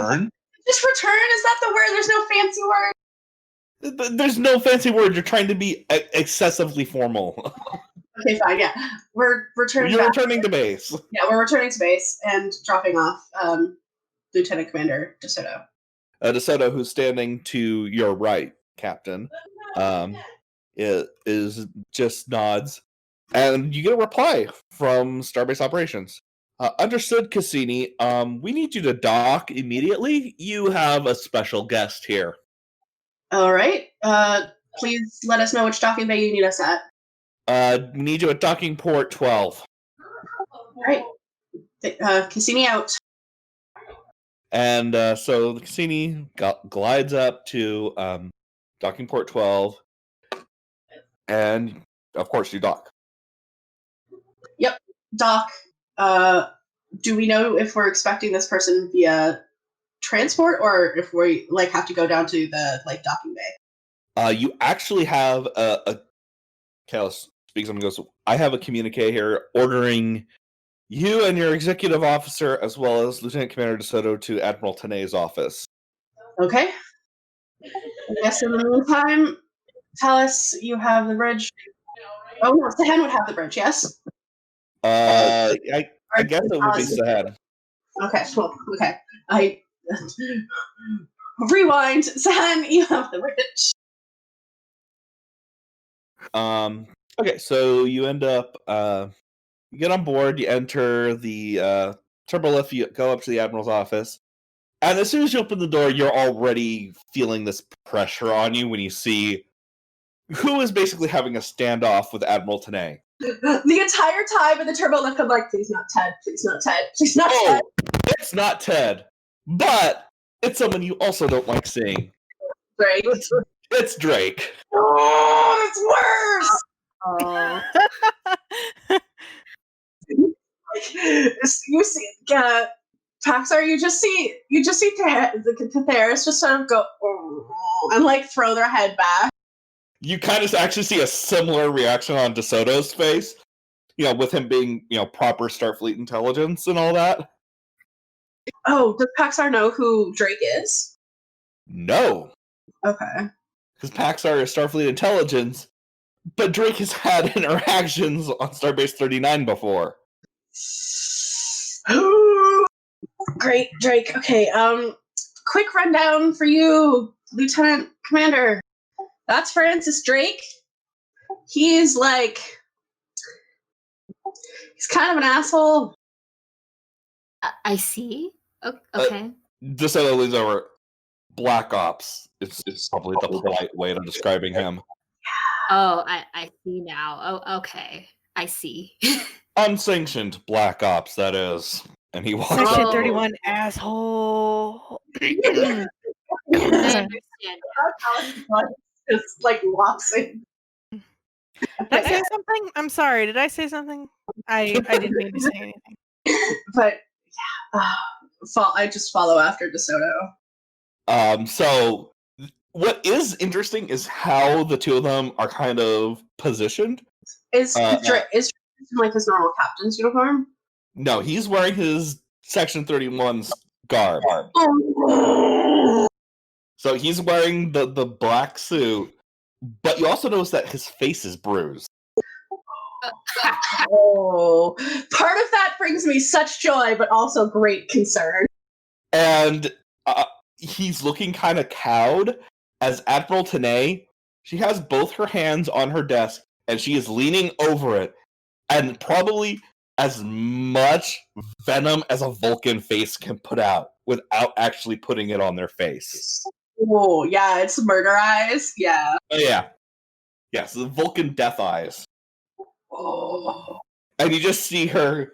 Just return? Is that the word? There's no fancy word? There's no fancy word. You're trying to be excessively formal. Okay, fine, yeah. We're returning You're back. returning to base. Yeah, we're returning to base and dropping off Lieutenant Commander DeSoto. DeSoto, who's standing to your right, Captain, is just nods, and you get a reply from Starbase Operations. Understood, Cassini. We need you to dock immediately. You have a special guest here. All right. Please let us know which docking bay you need us at. We need you at docking port 12. All right. Cassini out. And so the Cassini glides up to docking port 12, and of course you dock. Yep. Doc, do we know if we're expecting this person via transport or if we have to go down to the docking bay? You actually have a Kalos speaks up and goes, I have a communique here ordering you and your executive officer as well as Lieutenant Commander DeSoto to Admiral Tanay's office. Okay. I guess in the meantime, Talis, you have the bridge. Oh no, Sahan would have the bridge, yes? I guess it would be Sahan. Okay, well, okay. I rewind. Sahan, you have the bridge. Okay, so you end up you get on board, you enter the turbolift, you go up to the Admiral's office, and as soon as you open the door, you're already feeling this pressure on you when you see who is basically having a standoff with Admiral Tanay. The entire time in the turbolift, I'm like, please not Ted, please not Ted, please not Ted. It's not Ted, but it's someone you also don't like seeing. Great. It's Drake. Oh, it's worse! Oh. You see, Paxar, you just see the Catheris just sort of go and like throw their head back. You kind of actually see a similar reaction on DeSoto's face, with him being, proper Starfleet intelligence and all that. Oh, does Paxar know who Drake is? No. Okay. Because Paxar is Starfleet intelligence, but Drake has had interactions on Starbase 39 before. Great, Drake. Okay, quick rundown for you, Lieutenant Commander. That's Francis Drake. He's kind of an asshole. I see. Okay. DeSoto leans over. Black Ops. It's probably the polite way of describing him. Oh, I see now. Oh, okay. I see. Unsanctioned Black Ops, that is. And he walks Section up. 31, asshole. I understand. Just like walks in. Did I say something? I'm sorry. Did I say something? I didn't mean to say anything. But I just follow after DeSoto. So what is interesting is how the two of them are kind of positioned. Is Drake like his normal captain's uniform? No, he's wearing his Section 31's garb. So he's wearing the black suit, but you also notice that his face is bruised. Oh, part of that brings me such joy, but also great concern. And he's looking kind of cowed as Admiral Tanay, she has both her hands on her desk, and she is leaning over it, and probably as much venom as a Vulcan face can put out without actually putting it on their face. Oh, yeah, it's murder eyes. Yeah. Oh, yeah. Yes, the Vulcan death eyes. Oh. And you just see her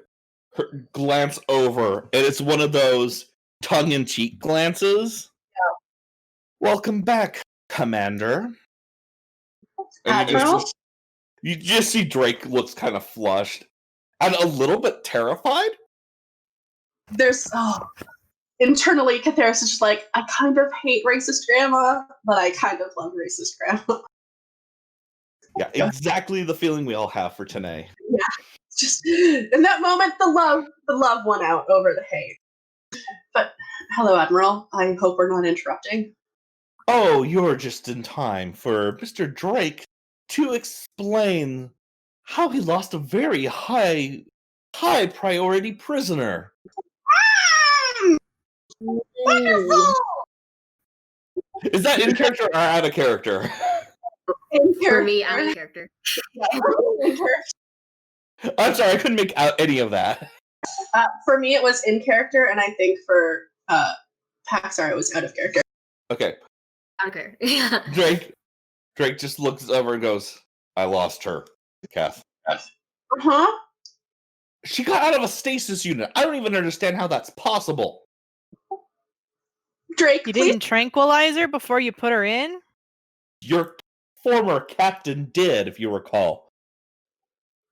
glance over, and it's one of those tongue-in-cheek glances. Yeah. Welcome back, Commander. Admiral? You just see Drake looks kind of flushed and a little bit terrified. Internally, Catheris is just like, I kind of hate racist grandma, but I kind of love racist grandma. Yeah, exactly the feeling we all have for Tanay. Yeah, just in that moment, the love won out over the hate. But hello, Admiral. I hope we're not interrupting. Oh, you're just in time for Mr. Drake to explain how he lost a very high priority prisoner. Wonderful! Is that in character or out of character? For me, out of character. I'm sorry, I couldn't make out any of that. For me, it was in character, and I think for Paxar, it was out of character. Okay. Okay. Yeah. Drake just looks over and goes, I lost her, Kath. Uh-huh. She got out of a stasis unit. I don't even understand how that's possible. Drake, You please. didn't tranquilize her before you put her in? Your former captain did, if you recall.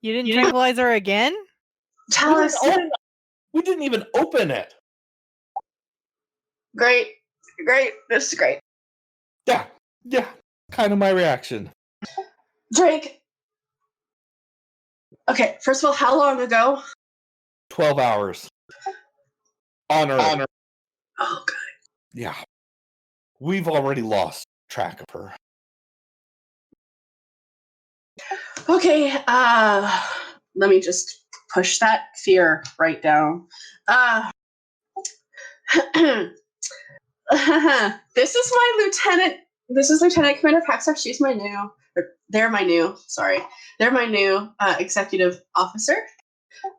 You didn't tranquilize her again? Tell us. We didn't even open it. Great. This is great. Yeah, kind of my reaction. Drake. Okay, first of all, how long ago? 12 hours. On Earth. Oh, God. Yeah. We've already lost track of her. Okay, let me just push that fear right down. This is Lieutenant Commander Paxar. They're my new executive officer.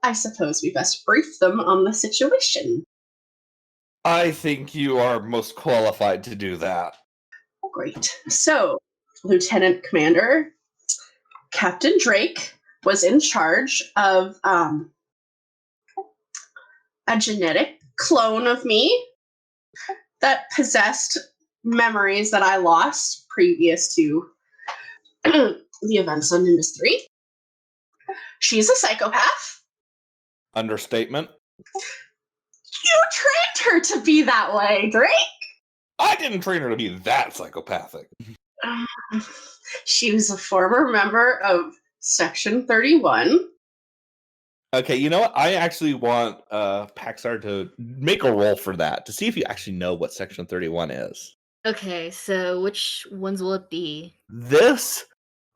I suppose we best brief them on the situation. I think you are most qualified to do that. Great. So, Lieutenant Commander, Captain Drake was in charge of a genetic clone of me that possessed memories that I lost previous to the events on Nimbus 3. She's a psychopath. Understatement. You trained her to be that way, Drake. I didn't train her to be that psychopathic. She was a former member of Section 31. Okay, you know what? I actually want Paxar to make a roll for that to see if you actually know what Section 31 is. Okay, so which ones will it be? This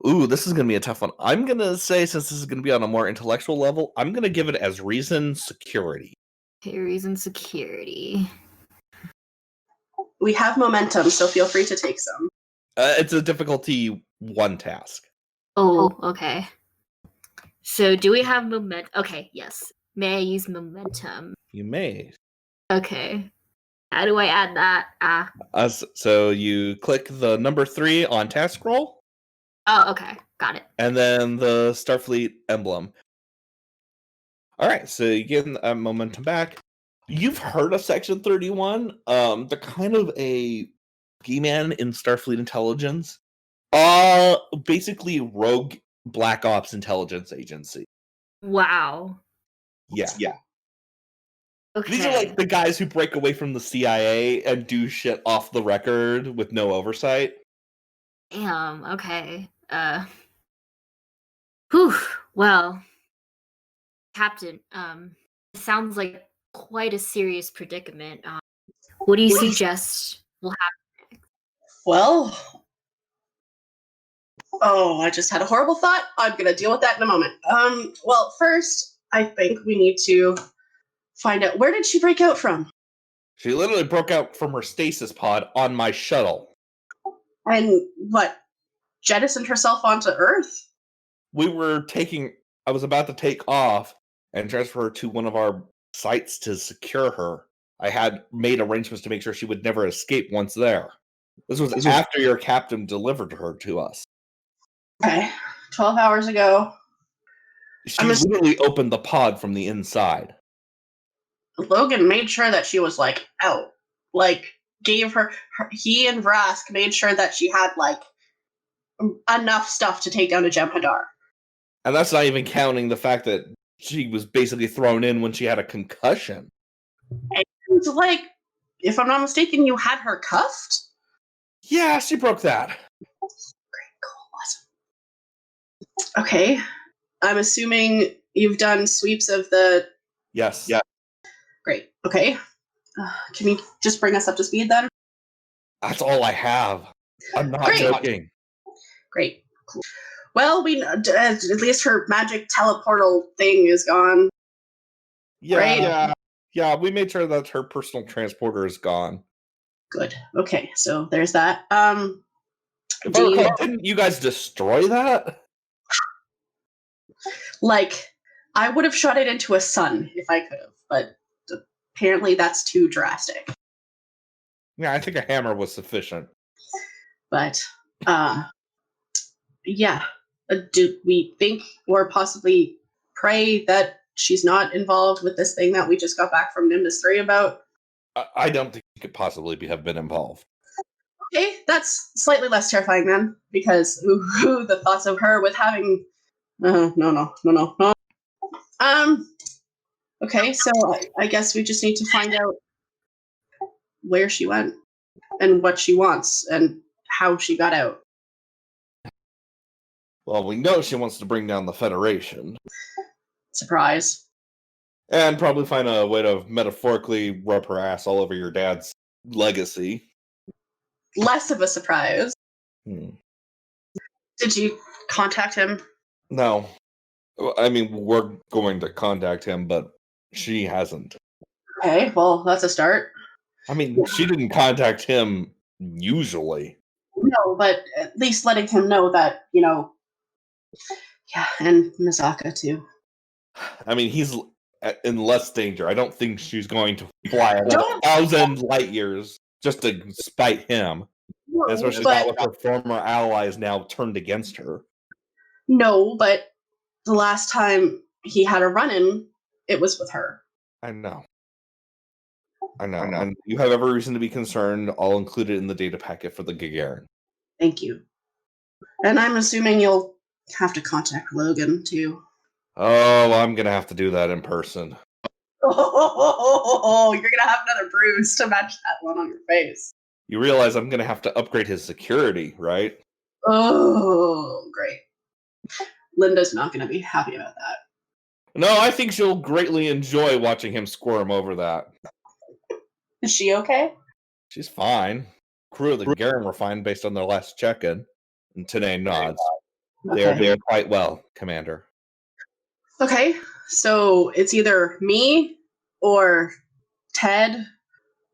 is going to be a tough one. I'm going to say, since this is going to be on a more intellectual level, I'm going to give it as reason security. Okay, reason security. We have momentum, so feel free to take some. It's a difficulty 1 task. Oh, okay. So do we have momentum? Okay, yes. May I use momentum? You may. Okay. How do I add that? So you click the number 3 on task roll. Oh, okay. Got it. And then the Starfleet emblem. All right, so you get momentum back. You've heard of Section 31. They're kind of a G-man in Starfleet intelligence. Basically rogue Black Ops intelligence agency. Wow. Yeah. Okay. These are like the guys who break away from the CIA and do shit off the record with no oversight. Damn, okay. Whew. Well, Captain, sounds like quite a serious predicament. What do you suggest will happen? Well, I just had a horrible thought. I'm gonna deal with that in a moment. Well, first, I think we need to find out, where did she break out from? She literally broke out from her stasis pod on my shuttle. And what, jettisoned herself onto Earth? I was about to take off and transfer her to one of our sites to secure her. I had made arrangements to make sure she would never escape once there. This was after your captain delivered her to us. Okay, 12 hours ago. She literally opened the pod from the inside. Logan made sure that she was, like, out. Like, gave her he and Vrask made sure that she had, like, enough stuff to take down a Jem'Hadar. And that's not even counting the fact that she was basically thrown in when she had a concussion. And, like, if I'm not mistaken, you had her cuffed? Yeah, she broke that. Great, cool, awesome. Okay, I'm assuming you've done sweeps of the... Yes. Yeah. Great, okay. Can you just bring us up to speed then? That's all I have. I'm not joking. Great, cool. Well, we at least her magic teleportal thing is gone. Yeah, right? Yeah, we made sure that her personal transporter is gone. Good. Okay, so there's that. If I recall, didn't you guys destroy that? Like, I would have shot it into a sun if I could have, but apparently that's too drastic. Yeah, I think a hammer was sufficient. But, yeah. Do we think or possibly pray that she's not involved with this thing that we just got back from Nimbus 3 about? I don't think she could possibly have been involved. Okay, that's slightly less terrifying then, because the thoughts of her with having... No. Okay, so I guess we just need to find out where she went and what she wants and how she got out. Well, we know she wants to bring down the Federation. Surprise. And probably find a way to metaphorically rub her ass all over your dad's legacy. Less of a surprise. Did you contact him? No. I mean, we're going to contact him, but she hasn't. Okay, well, that's a start. I mean, she didn't contact him usually. No, but at least letting him know that, yeah, and Misaka too. I mean, he's in less danger. I don't think she's going to fly 1,000 light years just to spite him. No, especially not with her former allies now turned against her. No, but the last time he had a run-in, it was with her. I know. And you have every reason to be concerned. I'll include it in the data packet for the Gagarin. Thank you. And I'm assuming you'll have to contact Logan, too. Oh, I'm going to have to do that in person. Oh, you're gonna have another bruise to match that one on your face. You realize I'm going to have to upgrade his security, right? Oh, great. Linda's not gonna be happy about that. No, I think she'll greatly enjoy watching him squirm over that. Is she okay? She's fine. Crew of the Garen were fine based on their last check-in. And Tanae nods. They are Okay. doing quite well, Commander. Okay, so it's either me or Ted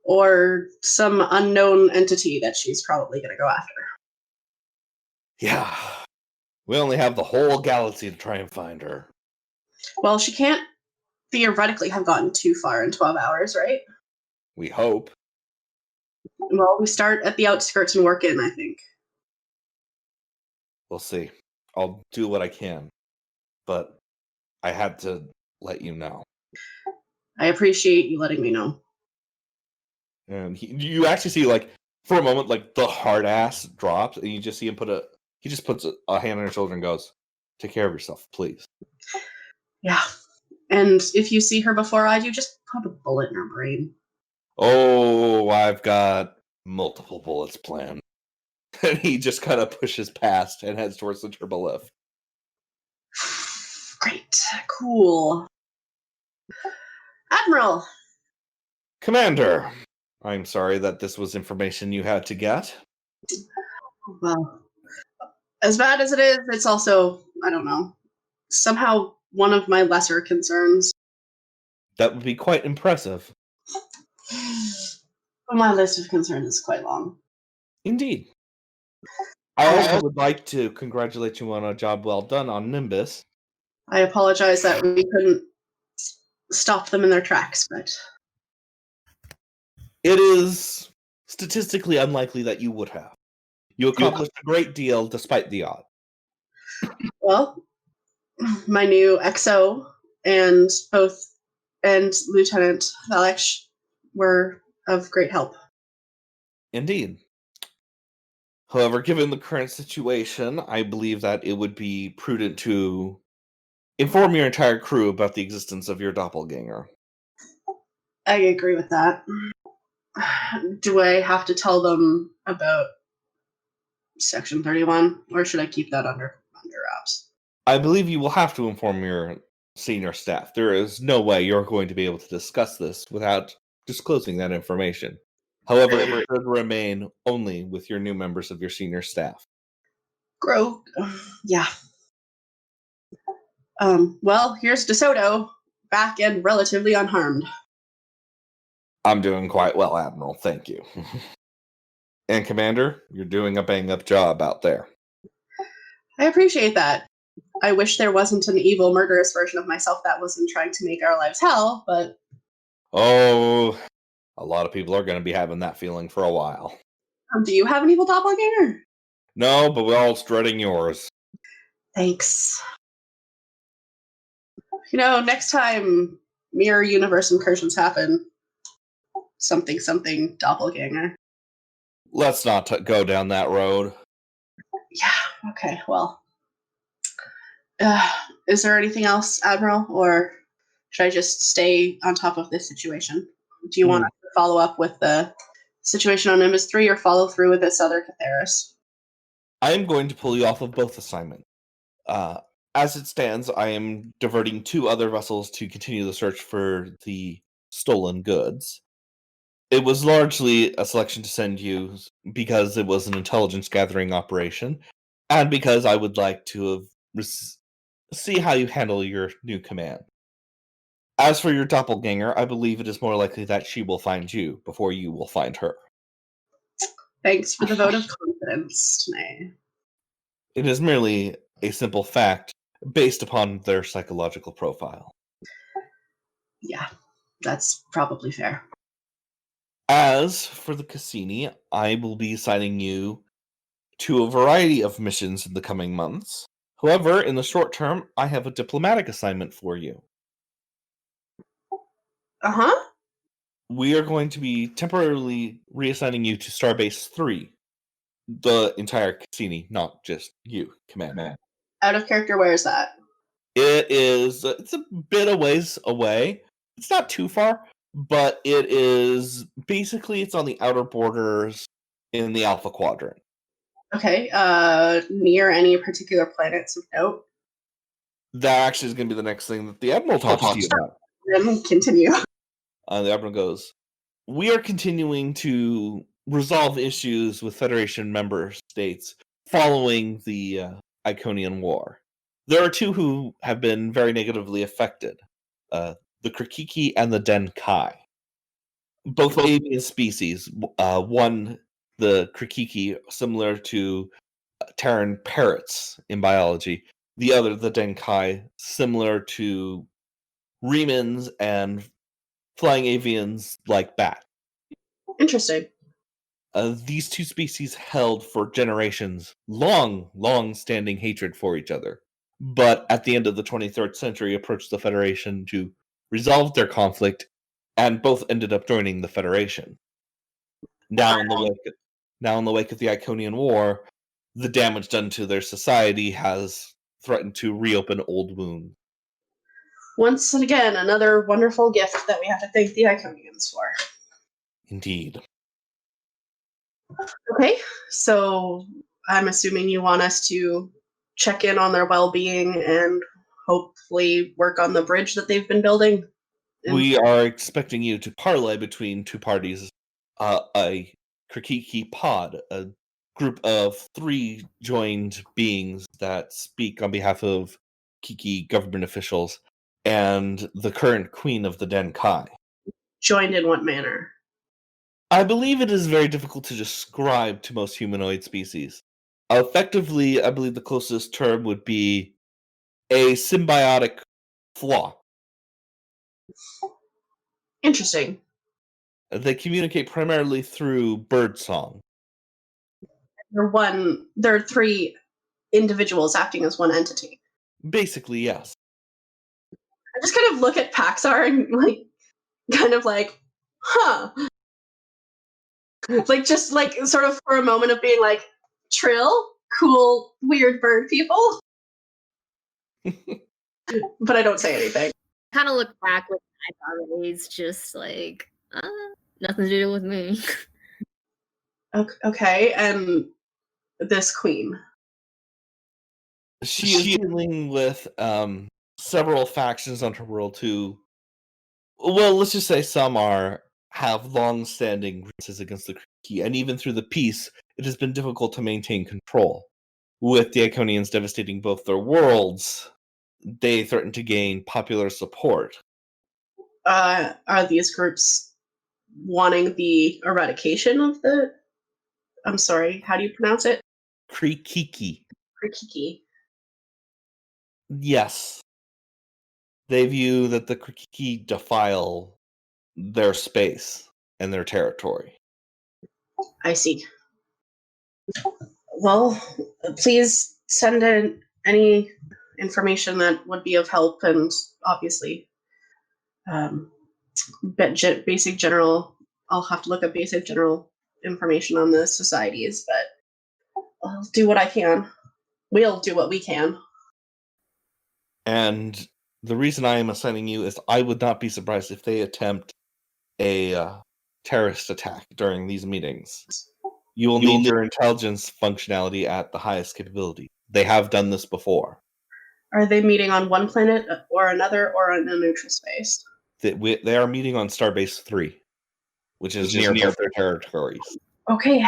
or some unknown entity that she's probably gonna go after. Yeah. We only have the whole galaxy to try and find her. Well, she can't theoretically have gotten too far in 12 hours, right? We hope. Well, we start at the outskirts and work in, I think. We'll see. I'll do what I can. But I had to let you know. I appreciate you letting me know. And you actually see, like, for a moment, like, the hard ass drops, and you just see him he just puts a hand on her shoulder and goes, "Take care of yourself, please." Yeah. And if you see her before I do, just put a bullet in her brain. Oh, I've got multiple bullets planned. And he just kind of pushes past and heads towards the turbo lift. Great. Cool. Admiral! Commander, I'm sorry that this was information you had to get. Well, as bad as it is, it's also, I don't know, somehow one of my lesser concerns. That would be quite impressive. My list of concerns is quite long. Indeed. I also would like to congratulate you on a job well done on Nimbus. I apologize that we couldn't stop them in their tracks, but It is statistically unlikely that you would have. You accomplished a great deal despite the odds. well, my new XO and Lieutenant Valek were of great help. Indeed. However, given the current situation, I believe that it would be prudent to inform your entire crew about the existence of your doppelganger. I agree with that. Do I have to tell them about Section 31, or should I keep that under wraps? I believe you will have to inform your senior staff. There is no way you're going to be able to discuss this without disclosing that information. However, it should remain only with your new members of your senior staff. Grow. Yeah. Well, here's DeSoto, back and relatively unharmed. I'm doing quite well, Admiral. Thank you. And Commander, you're doing a bang-up job out there. I appreciate that. I wish there wasn't an evil, murderous version of myself that wasn't trying to make our lives hell, but... Oh, a lot of people are going to be having that feeling for a while. Do you have an evil doppelganger? No, but we're all dreading yours. Thanks. You know, next time mirror universe incursions happen, something doppelganger. Let's not go down that road. Yeah, okay, well. Is there anything else, Admiral, or should I just stay on top of this situation? Do you want to follow up with the situation on Nimbus 3 or follow through with this other Catheris? I am going to pull you off of both assignments. As it stands, I am diverting 2 other vessels to continue the search for the stolen goods. It was largely a selection to send you because it was an intelligence gathering operation, and because I would like to see how you handle your new command. As for your doppelganger, I believe it is more likely that she will find you before you will find her. Thanks for the vote of confidence, Tanae. It is merely a simple fact based upon their psychological profile. Yeah, that's probably fair. As for the Cassini, I will be assigning you to a variety of missions in the coming months. However, in the short term, I have a diplomatic assignment for you. Uh-huh. We are going to be temporarily reassigning you to Starbase 3. The entire Cassini, not just you, Commander. Out of character, where is that? It's a bit a ways away, It's not too far, but it is basically it's on the outer borders in the Alpha Quadrant. Okay. Near any particular planets of note? That actually is going to be the next thing that the Admiral talks to you about. Then continue. The Admiral goes, "We are continuing to resolve issues with Federation member states following the Iconian War. There are two who have been very negatively affected, the Krikiki and the Denkai. Both avian species, one, the Krikiki, similar to Terran parrots in biology, the other, the Denkai, similar to remens and flying avians like bat. Interesting. These two species held for generations long-standing hatred for each other. But at the end of the 23rd century, approached the Federation to resolve their conflict, and both ended up joining the Federation. Now, in the wake of the Iconian War, the damage done to their society has threatened to reopen old wounds. Once again, another wonderful gift that we have to thank the Iconians for. Indeed. Okay, so I'm assuming you want us to check in on their well-being and hopefully work on the bridge that they've been building. We are expecting you to parlay between two parties, a Krikiki pod, a group of 3 joined beings that speak on behalf of Kiki government officials, and the current queen of the Denkai. Joined in what manner? I believe it is very difficult to describe to most humanoid species. Effectively, I believe the closest term would be a symbiotic flaw. Interesting. They communicate primarily through birdsong. There are 3 individuals acting as one entity. Basically, yes. I just kind of look at Paxar and huh. Just sort of for a moment of being like, Trill, cool, weird bird people. But I don't say anything. Kind of look back with eyebrows, just like, nothing to do with me. Okay, and this queen. She is dealing with several factions on her world who, well, let's just say some have long-standing grievances against the Kree, and even through the peace, it has been difficult to maintain control. With the Iconians devastating both their worlds, they threaten to gain popular support. Are these groups wanting the eradication of the... I'm sorry, how do you pronounce it? Krikiki. Krikiki. Yes. They view that the Krikiki defile their space and their territory. I see. Well, please send in any information that would be of help, and obviously basic general... I'll have to look up basic general information on the societies, but I'll do what I can. We'll do what we can. And the reason I am assigning you is I would not be surprised if they attempt a terrorist attack during these meetings. You will need your intelligence functionality at the highest capability. They have done this before. Are they meeting on one planet or another, or in a neutral space? They are meeting on Starbase 3, which is near both their territories. Okay.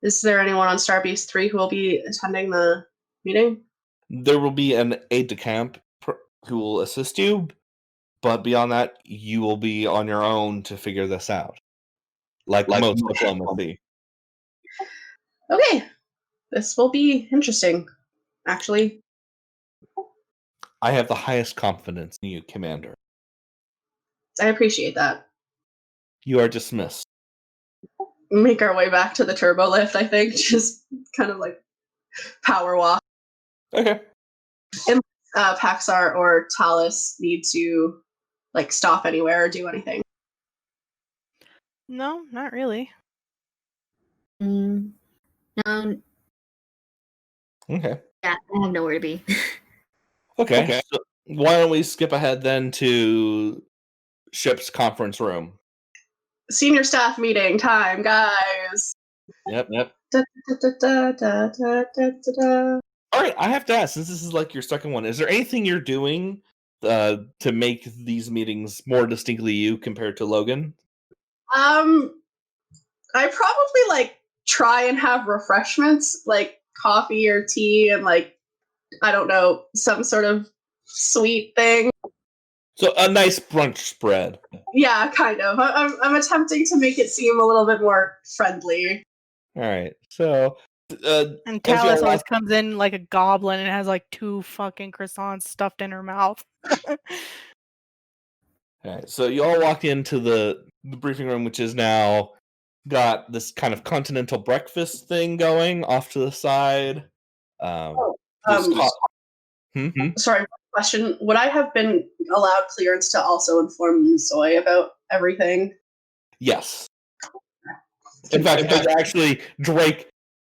Is there anyone on Starbase 3 who will be attending the meeting? There will be an aide-de-camp who will assist you, but beyond that, you will be on your own to figure this out. Like most diplomacy. Okay. This will be interesting, actually. I have the highest confidence in you, Commander. I appreciate that. You are dismissed. Make our way back to the turbo lift, I think. Just kind of like power walk. Okay. Paxar or Talus need to stop anywhere or do anything. No, not really. No, Okay. yeah, I have nowhere to be. Okay. So Why don't we skip ahead then to ship's conference room? Senior staff meeting time, guys. Yep. Da, da, da, da, da, da, da, da. All right, I have to ask, since this is like your second one, is there anything you're doing to make these meetings more distinctly you compared to Logan? I probably like try and have refreshments like coffee or tea and like I don't know, some sort of sweet thing. So a nice brunch spread. Yeah, kind of. I'm attempting to make it seem a little bit more friendly. All right, so And as y'all Talus always walk- comes in like a goblin and has like 2 fucking croissants stuffed in her mouth. all right, so you all walk into the briefing room, which is now got this kind of continental breakfast thing going off to the side. There's Sorry, question. Would I have been allowed clearance to also inform Zoe about everything? Yes. In fact, actually, Drake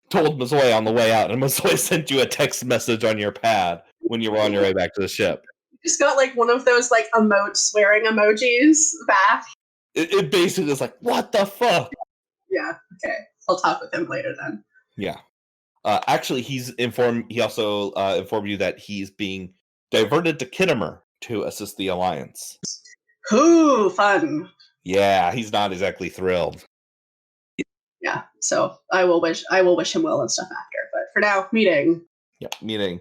told Mazoy on the way out, and Mazoy sent you a text message on your pad when you were on your way back to the ship. Just got like one of those like swearing emojis back. It basically is like, what the fuck? Yeah, okay. I'll talk with him later then. Yeah. Actually, he also informed you that he's being diverted to Kittimer to assist the Alliance. Ooh, fun. Yeah, he's not exactly thrilled. Yeah, so I will wish him well and stuff after. But for now, meeting. Yeah, meeting.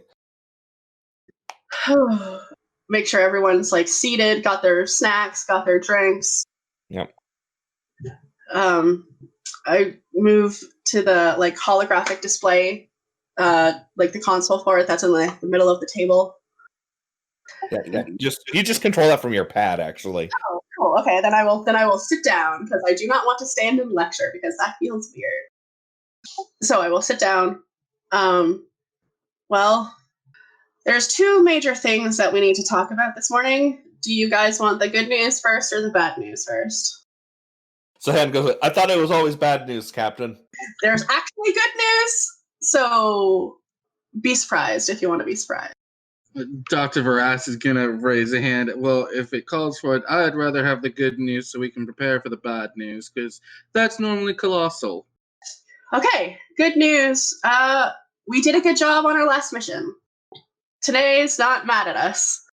Make sure everyone's like seated, got their snacks, got their drinks. Yep. I move to the like holographic display, like the console for it that's in the middle of the table. Yeah. You just control that from your pad, actually. Oh, cool. Okay, then I will sit down because I do not want to stand and lecture because that feels weird. So I will sit down. Well, there's 2 major things that we need to talk about this morning. Do you guys want the good news first or the bad news first? So Han goes, I thought it was always bad news, Captain. There's actually good news, so be surprised if you want to be surprised. Dr. Varas is going to raise a hand. Well, if it calls for it, I'd rather have the good news so we can prepare for the bad news, because that's normally colossal. Okay, good news. We did a good job on our last mission. Today's not mad at us.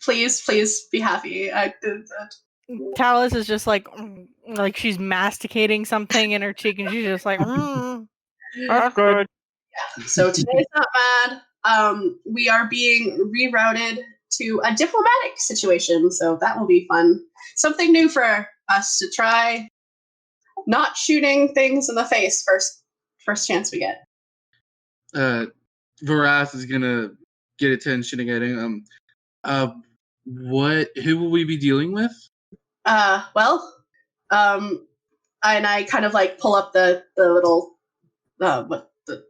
Please be happy. Talus is just like she's masticating something in her cheek, and she's just like, that's good. Yeah, so today's not bad. We are being rerouted to a diplomatic situation, so that will be fun. Something new for us to try. Not shooting things in the face first chance we get. Varas is going to get attention again. Who will we be dealing with? Well, and I kind of like pull up the little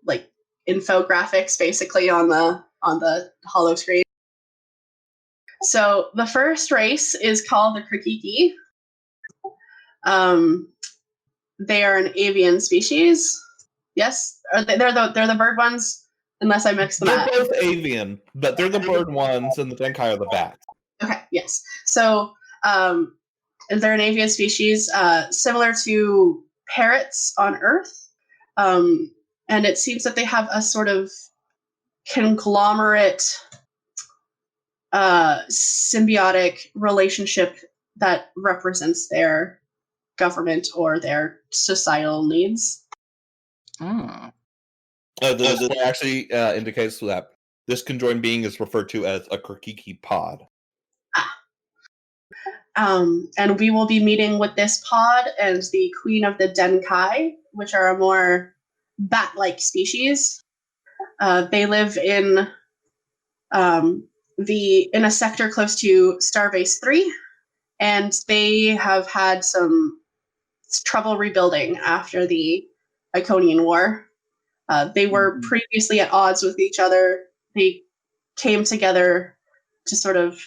like infographics basically on the holo screen. So the first race is called the Krikiki. They are an avian species. Yes, they're the bird ones, unless I mix them up. They're both avian, but they're the bird ones, and the Denkai are the bat. Okay, yes. So they're an avian species similar to parrots on Earth. And it seems that they have a sort of conglomerate symbiotic relationship that represents their government or their societal needs. This actually indicates that this conjoined being is referred to as a Kirkiki pod. And we will be meeting with this pod and the queen of the Denkai, which are a more bat-like species. They live in a sector close to Starbase 3, and they have had some trouble rebuilding after the Iconian War. They were previously at odds with each other. They came together to sort of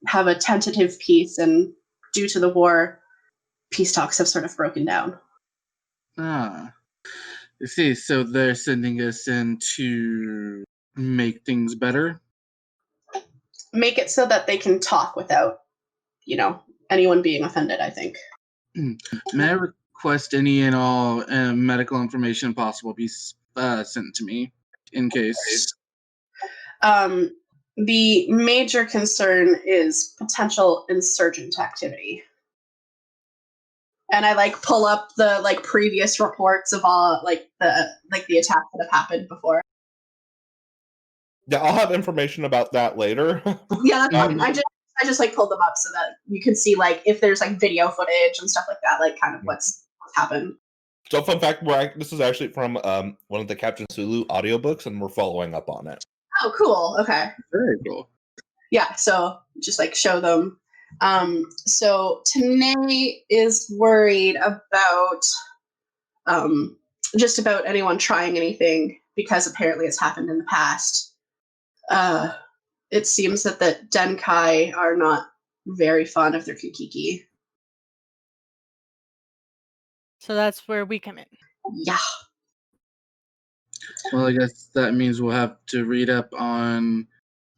have a tentative peace, and due to the war, peace talks have sort of broken down. You see, so they're sending us in to make things better. Make it so that they can talk without, anyone being offended, I think. May I request any and all medical information possible be sent to me in case? The major concern is potential insurgent activity. And I pull up the previous reports of all the attacks that have happened before. Yeah, I'll have information about that later. Yeah, that's fine. I just pulled them up so that you can see if there's video footage and stuff like that, kind of what's happened. So, fun fact: this is actually from one of the Captain Sulu audiobooks, and we're following up on it. Oh, cool. Okay. Very cool. Yeah. So just show them. So Tanae is worried about just about anyone trying anything because apparently it's happened in the past. It seems that the Denkai are not very fond of their Kikiki. So that's where we come in. Yeah. Well, I guess that means we'll have to read up on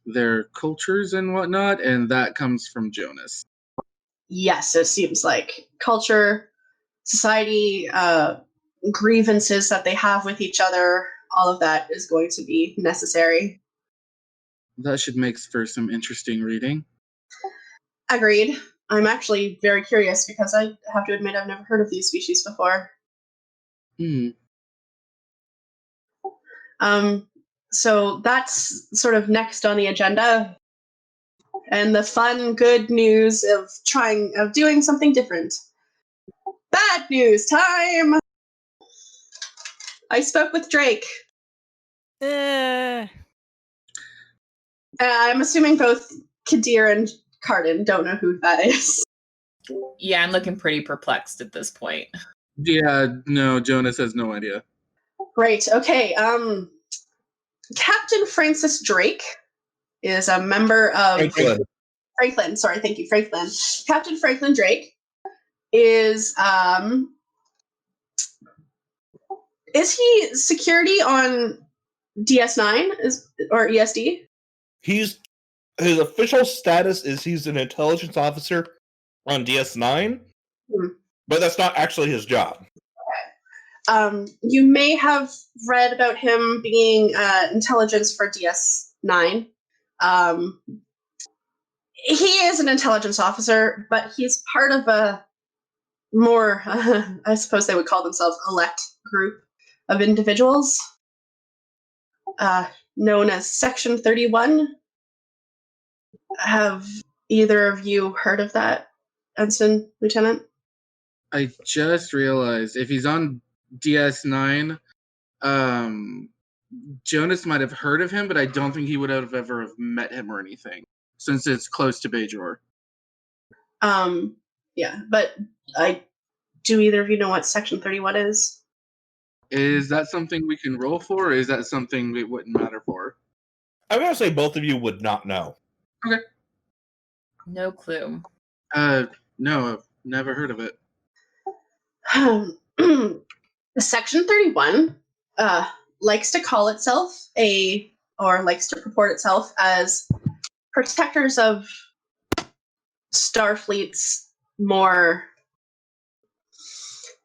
their cultures and whatnot, and that comes from Jonas. Yes, it seems like culture, society, grievances that they have with each other, all of that is going to be necessary. That should make for some interesting reading. Agreed. I'm actually very curious because I have to admit I've never heard of these species before. So that's sort of next on the agenda. And the fun, good news of doing something different. Bad news time! I spoke with Drake. I'm assuming both Kadir and Cardin don't know who that is. Yeah, I'm looking pretty perplexed at this point. Yeah, no, Jonas has no idea. Right, okay. Captain Francis Drake is a member of... Franklin, sorry, thank you, Franklin. Captain Franklin Drake is he security on DS9 or ESD? His official status is he's an intelligence officer on DS9, but that's not actually his job. Okay. You may have read about him being intelligence for DS9. He is an intelligence officer, but he's part of a more, I suppose they would call themselves elect group of individuals, known as Section 31. Have either of you heard of that, Ensign Lieutenant? I just realized if he's on DS9, Jonas might have heard of him, but I don't think he would have ever have met him or anything, since it's close to Bajor. Yeah, but do either of you know what Section 31 is? Is that something we can roll for, or is that something it wouldn't matter for? I'm going to say both of you would not know. Okay. No clue. No, I've never heard of it. Section 31 likes to call itself likes to purport itself as protectors of Starfleet's more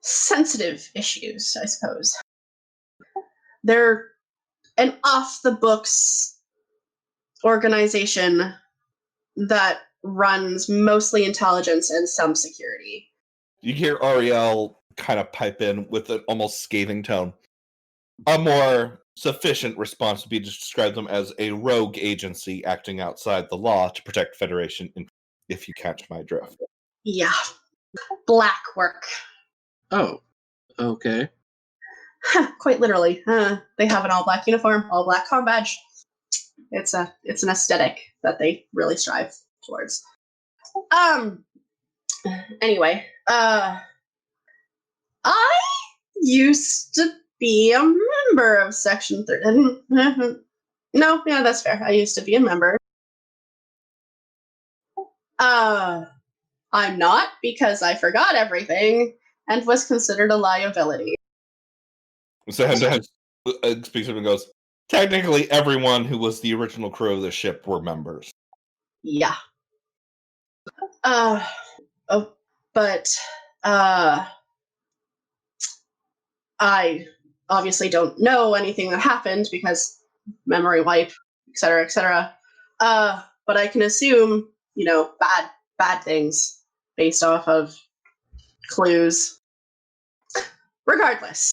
sensitive issues, I suppose. They're an off-the-books organization that runs mostly intelligence and some security. You hear Ariel kind of pipe in with an almost scathing tone. A more sufficient response would be to describe them as a rogue agency acting outside the law to protect Federation, if you catch my drift. Yeah. Black work. Oh, okay. Quite literally. They have an all-black uniform, all-black comm badge. It's an aesthetic that they really strive towards. Anyway, I used to be a member of Section 30. No, yeah, that's fair. I used to be a member. I'm not, because I forgot everything and was considered a liability. So Henry speaks up and goes, Technically, everyone who was the original crew of the ship were members. Yeah. But I obviously don't know anything that happened because memory wipe, etc., etc. But I can assume, bad things based off of clues. Regardless,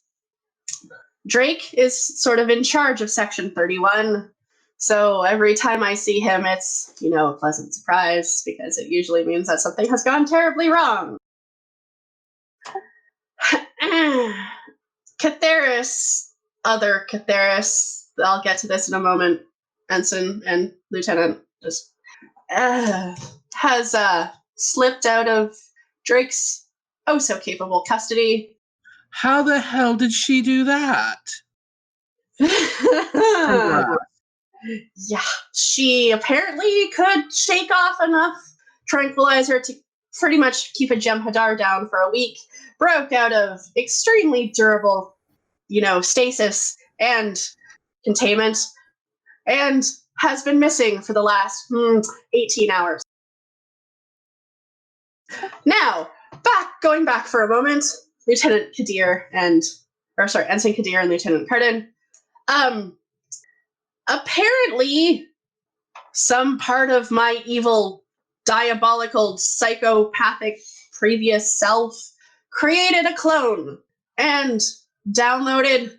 Drake is sort of in charge of Section 31. So every time I see him, it's, a pleasant surprise because it usually means that something has gone terribly wrong. Other Catheris, I'll get to this in a moment, Ensign and Lieutenant, just has slipped out of Drake's oh-so-capable custody. How the hell did she do that? Congrats. Yeah, she apparently could shake off enough tranquilizer to pretty much keep a Jem'Hadar down for a week, broke out of extremely durable, stasis and containment, and has been missing for the last 18 hours. Now, going back for a moment, Ensign Kadir and Lieutenant Cardin. Apparently, some part of my evil, diabolical, psychopathic previous self created a clone and downloaded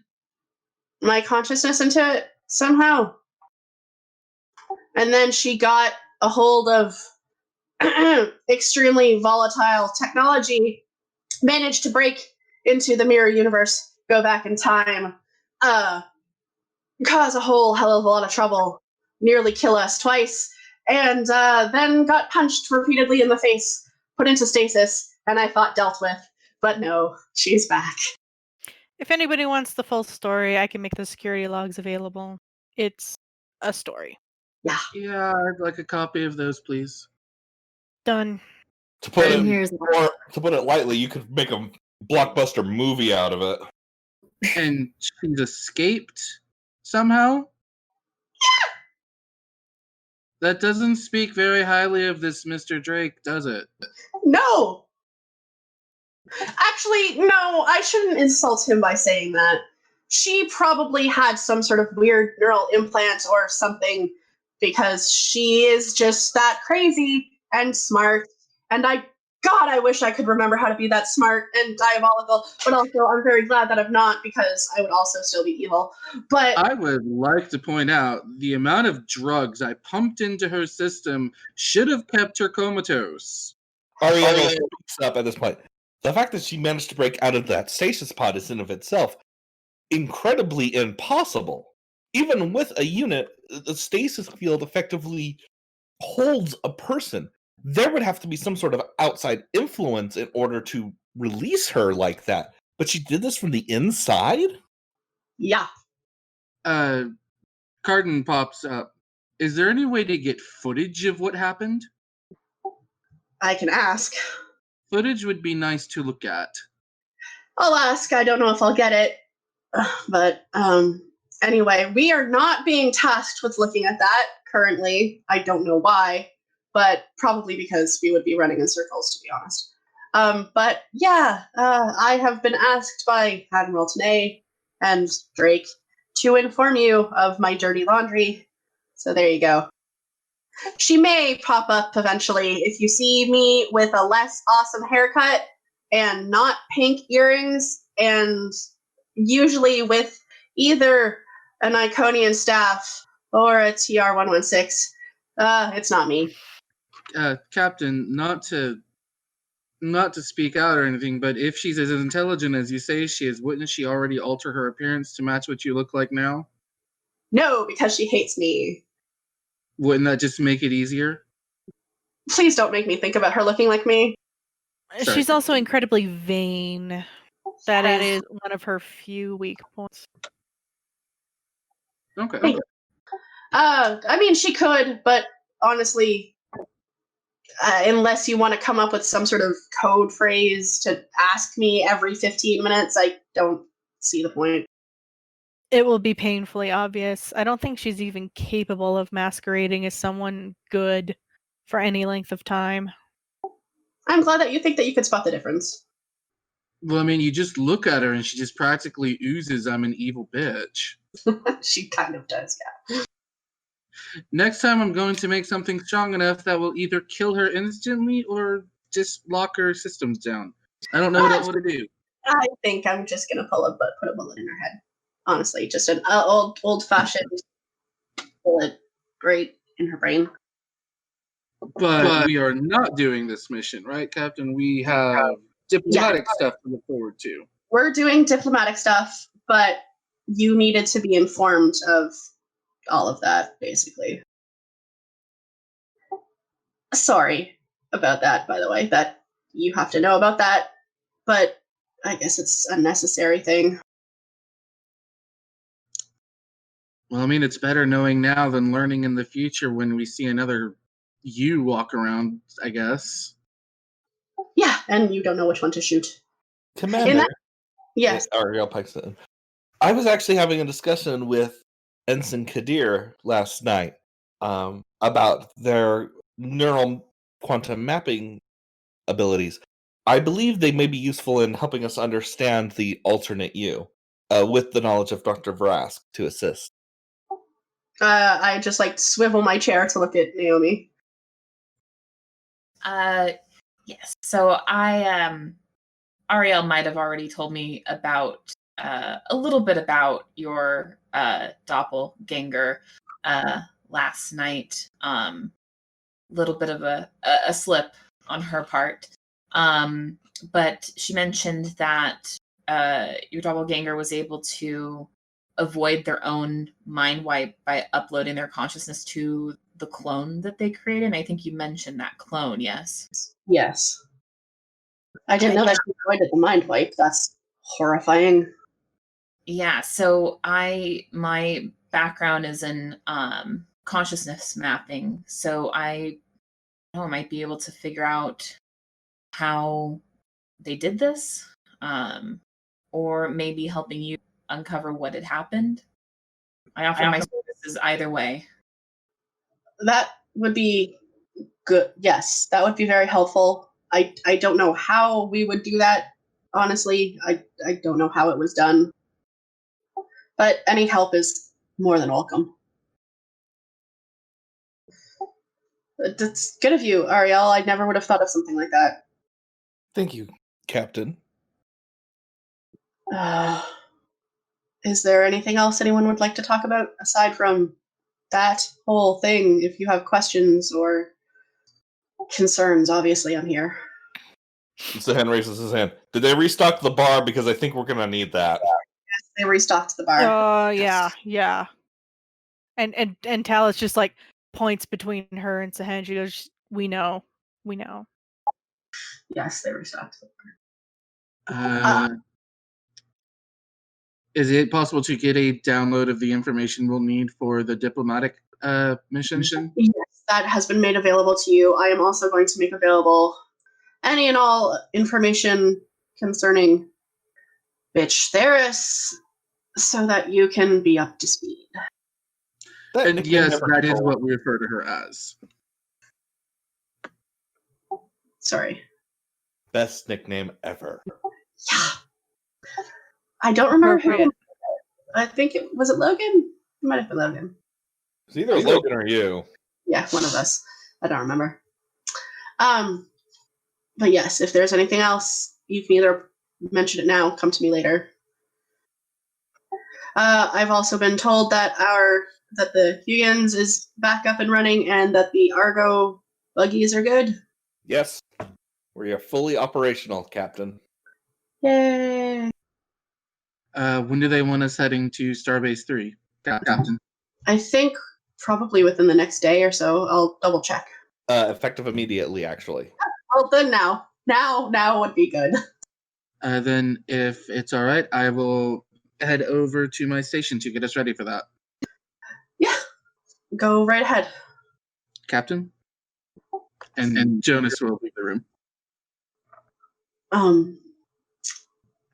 my consciousness into it somehow. And then she got a hold of extremely volatile technology, managed to break into the mirror universe, go back in time, cause a whole hell of a lot of trouble, nearly kill us twice, and then got punched repeatedly in the face, put into stasis, and I thought dealt with. But no, she's back. If anybody wants the full story, I can make the security logs available. It's a story. Yeah, I'd like a copy of those, please. Done. To put Here's it lightly, you could make a blockbuster movie out of it. And she's escaped somehow? That doesn't speak very highly of this Mr. Drake, does it? No! Actually, no, I shouldn't insult him by saying that. She probably had some sort of weird neural implant or something because she is just that crazy and smart. And I wish I could remember how to be that smart and diabolical, but also I'm very glad that I'm not because I would also still be evil. But I would like to point out the amount of drugs I pumped into her system should have kept her comatose. Ariana speaks up at this point. The fact that she managed to break out of that stasis pod is in of itself incredibly impossible. Even with a unit, the stasis field effectively holds a person. There would have to be some sort of outside influence in order to release her like that. But she did this from the inside? yeah. Cardin pops up. Is there any way to get footage of what happened? I can ask. Footage would be nice to look at. I'll ask. I don't know if I'll get it. But anyway, we are not being tasked with looking at that currently. I don't know why, but probably because we would be running in circles, to be honest. But yeah, I have been asked by Admiral Tanay and Drake to inform you of my dirty laundry. So there you go. She may pop up eventually if you see me with a less awesome haircut and not pink earrings, and usually with either an Iconian staff or a TR-116. It's not me. Captain, not to speak out or anything, but if she's as intelligent as you say she is, wouldn't she already alter her appearance to match what you look like now? No, because she hates me. Wouldn't that just make it easier? Please don't make me think about her looking like me. Sorry. She's also incredibly vain. That it is one of her few weak points. Okay. I mean, she could, but honestly, unless you want to come up with some sort of code phrase to ask me every 15 minutes, I don't see the point. It will be painfully obvious. I don't think she's even capable of masquerading as someone good for any length of time. I'm glad that you think that you could spot the difference. Well, I mean, you just look at her and she just practically oozes, I'm an evil bitch. She kind of does, yeah. Next time I'm going to make something strong enough that will either kill her instantly or just lock her systems down. I don't know what else to do. I think I'm just gonna put a bullet in her head. Honestly, just an old-fashioned bullet right in her brain. But we are not doing this mission, right, Captain? We have diplomatic stuff to look forward to. We're doing diplomatic stuff, but you needed to be informed of all of that, basically. Sorry about that, by the way, that you have to know about that, but I guess it's a necessary thing. Well, I mean, it's better knowing now than learning in the future when we see another you walk around, I guess. Yeah, and you don't know which one to shoot. Commander. Yes. Ariel pipes in. I was actually having a discussion with Ensign Kadir last night about their neural quantum mapping abilities. I believe they may be useful in helping us understand the alternate you, with the knowledge of Dr. Vrask to assist. I just swivel my chair to look at Naomi. Yes. So Ariel might have already told me about a little bit about your doppelganger last night. Little bit of a slip on her part. But she mentioned that your doppelganger was able to avoid their own mind wipe by uploading their consciousness to the clone that they created. And I think you mentioned that clone, yes? Yes. I didn't know that she avoided the mind wipe. That's horrifying. Yeah, so my background is in consciousness mapping, so I might be able to figure out how they did this, or maybe helping you uncover what had happened. I offer my services either way. That would be good. Yes, that would be very helpful. I don't know how we would do that. Honestly, I don't know how it was done. But any help is more than welcome. That's good of you, Ariel. I never would have thought of something like that. Thank you, Captain. Is there anything else anyone would like to talk about aside from that whole thing? If you have questions or concerns, obviously I'm here. Sahan raises his hand. Did they restock the bar? Because I think we're going to need that. Yes, they restocked the bar. Yeah. And Talus just points between her and Sahan. She goes, we know. Yes, they restocked the bar. Is it possible to get a download of the information we'll need for the diplomatic mission? Yes, that has been made available to you. I am also going to make available any and all information concerning Bitch Theris so that you can be up to speed. And yes, that is what we refer to her as. Sorry. Best nickname ever. Yeah. I don't remember who. I think it was Logan? It might have been Logan. It's either Logan or you. Yeah, one of us. I don't remember. But yes, if there's anything else, you can either mention it now, come to me later. I've also been told that the Huygens is back up and running and that the Argo buggies are good. Yes. We are fully operational, Captain. Yay. When do they want us heading to Starbase 3, Captain? I think probably within the next day or so. I'll double check. Effective immediately, actually. Well, then now. Now would be good. Then, if it's all right, I will head over to my station to get us ready for that. Yeah. Go right ahead. Captain? And Jonas will leave the room.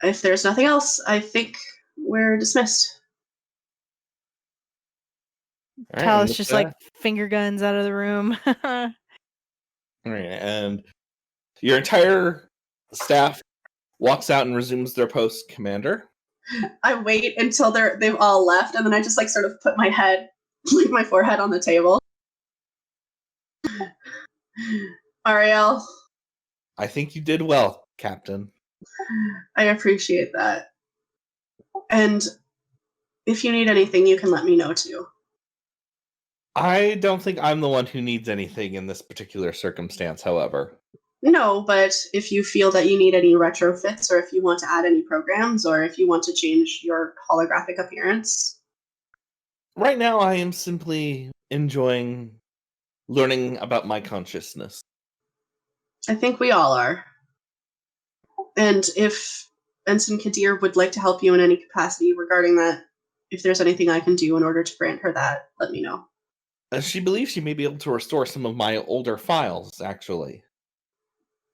If there's nothing else, I think we're dismissed. All right, and Talus with just that- like finger guns out of the room. all right, and your entire staff walks out and resumes their post, Commander. I wait until they've all left, and then I just like sort of put my head, like my forehead on the table. Ariel, I think you did well, Captain. I appreciate that. And if you need anything, you can let me know too. I don't think I'm the one who needs anything in this particular circumstance, however. No, but if you feel that you need any retrofits, or if you want to add any programs, or if you want to change your holographic appearance. Right now, I am simply enjoying learning about my consciousness. I think we all are. And if Ensign Kadir would like to help you in any capacity regarding that, if there's anything I can do in order to grant her that, let me know. She believes she may be able to restore some of my older files, actually.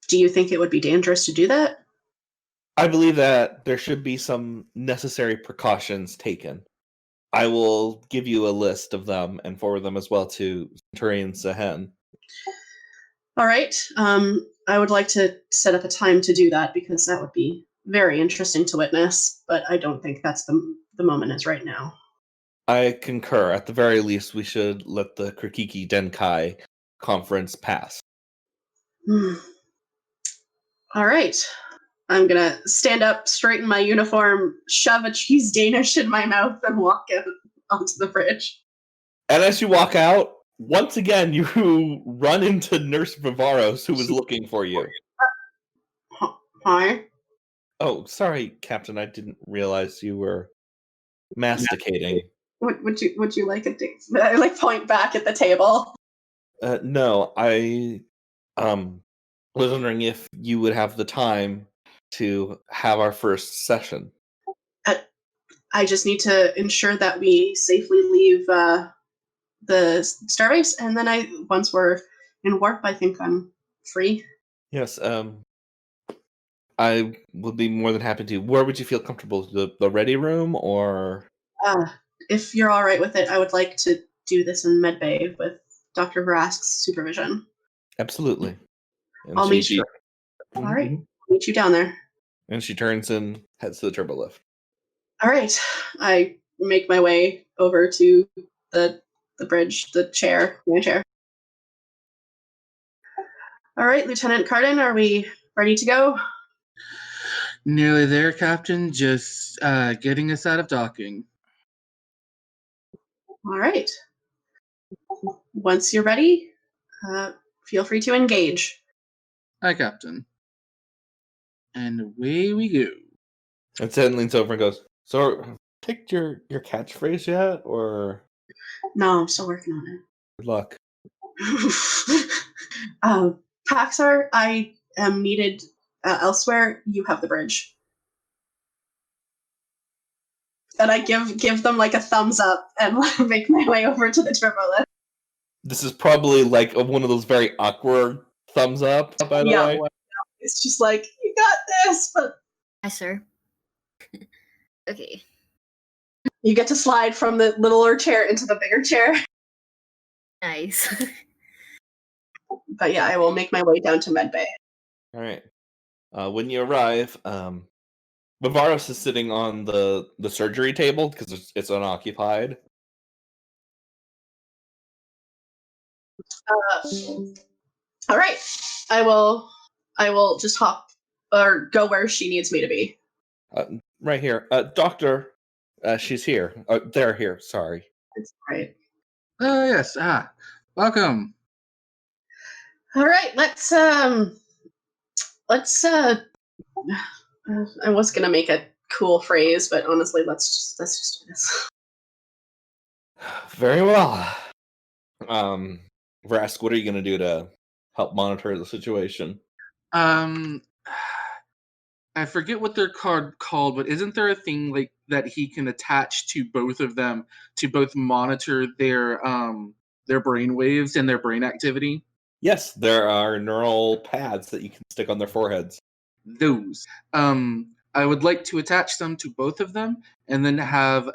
Do you think it would be dangerous to do that? I believe that there should be some necessary precautions taken. I will give you a list of them and forward them as well to Centurion Sahen. All right. I would like to set up a time to do that because that would be very interesting to witness, but I don't think that's the moment is right now. I concur. At the very least, we should let the Krikiki Denkai conference pass. All right. I'm gonna stand up, straighten my uniform, shove a cheese Danish in my mouth, and walk out onto the bridge. And as you walk out, once again, you run into Nurse Vivaros, who was looking for you. Hi. Oh, sorry, Captain. I didn't realize you were masticating. Would you like a ding? I like point back at the table. No, I was wondering if you would have the time to have our first session. I just need to ensure that we safely leave the Starbase, and then once we're in warp, I think I'm free. Yes, I would be more than happy to. Where would you feel comfortable? The ready room, or If you're all right with it, I would like to do this in medbay with Dr. Verask's supervision. absolutely. And I'll meet you. Mhm. All right, meet you down there. And she turns and heads to the turbo lift. All right, I make my way over to the bridge, the chair, my chair. All right, Lieutenant Cardin, are we ready to go? Nearly there, Captain. Just getting us out of docking. All right. Once you're ready, feel free to engage. Hi, Captain. And away we go. And Ted leans over and goes, "So, have you picked your catchphrase yet, or No, I'm still working on good luck?" it. Paxar, I am needed elsewhere. You have the bridge. And I give them like a thumbs up and make my way over to the turbo lift. This is probably like one of those very awkward thumbs up, by the way. It's just like, you got this, but Hi, sir. Okay. you get to slide from the littler chair into the bigger chair. Nice. But yeah, I will make my way down to medbay. All right. When you arrive, Bavaros is sitting on the surgery table because it's unoccupied. All right, I will just hop or go where she needs me to be. Right here, Doctor. She's here. They're here. Sorry. It's right. Oh, yes. Welcome. All right, let's I was gonna make a cool phrase, but honestly, let's just do this. Very well. Vrask, what are you going to do to help monitor the situation? I forget what they're called, but isn't there a thing like that he can attach to both of them to both monitor their brain waves and their brain activity? Yes, there are neural pads that you can stick on their foreheads. Those. I would like to attach them to both of them, and then have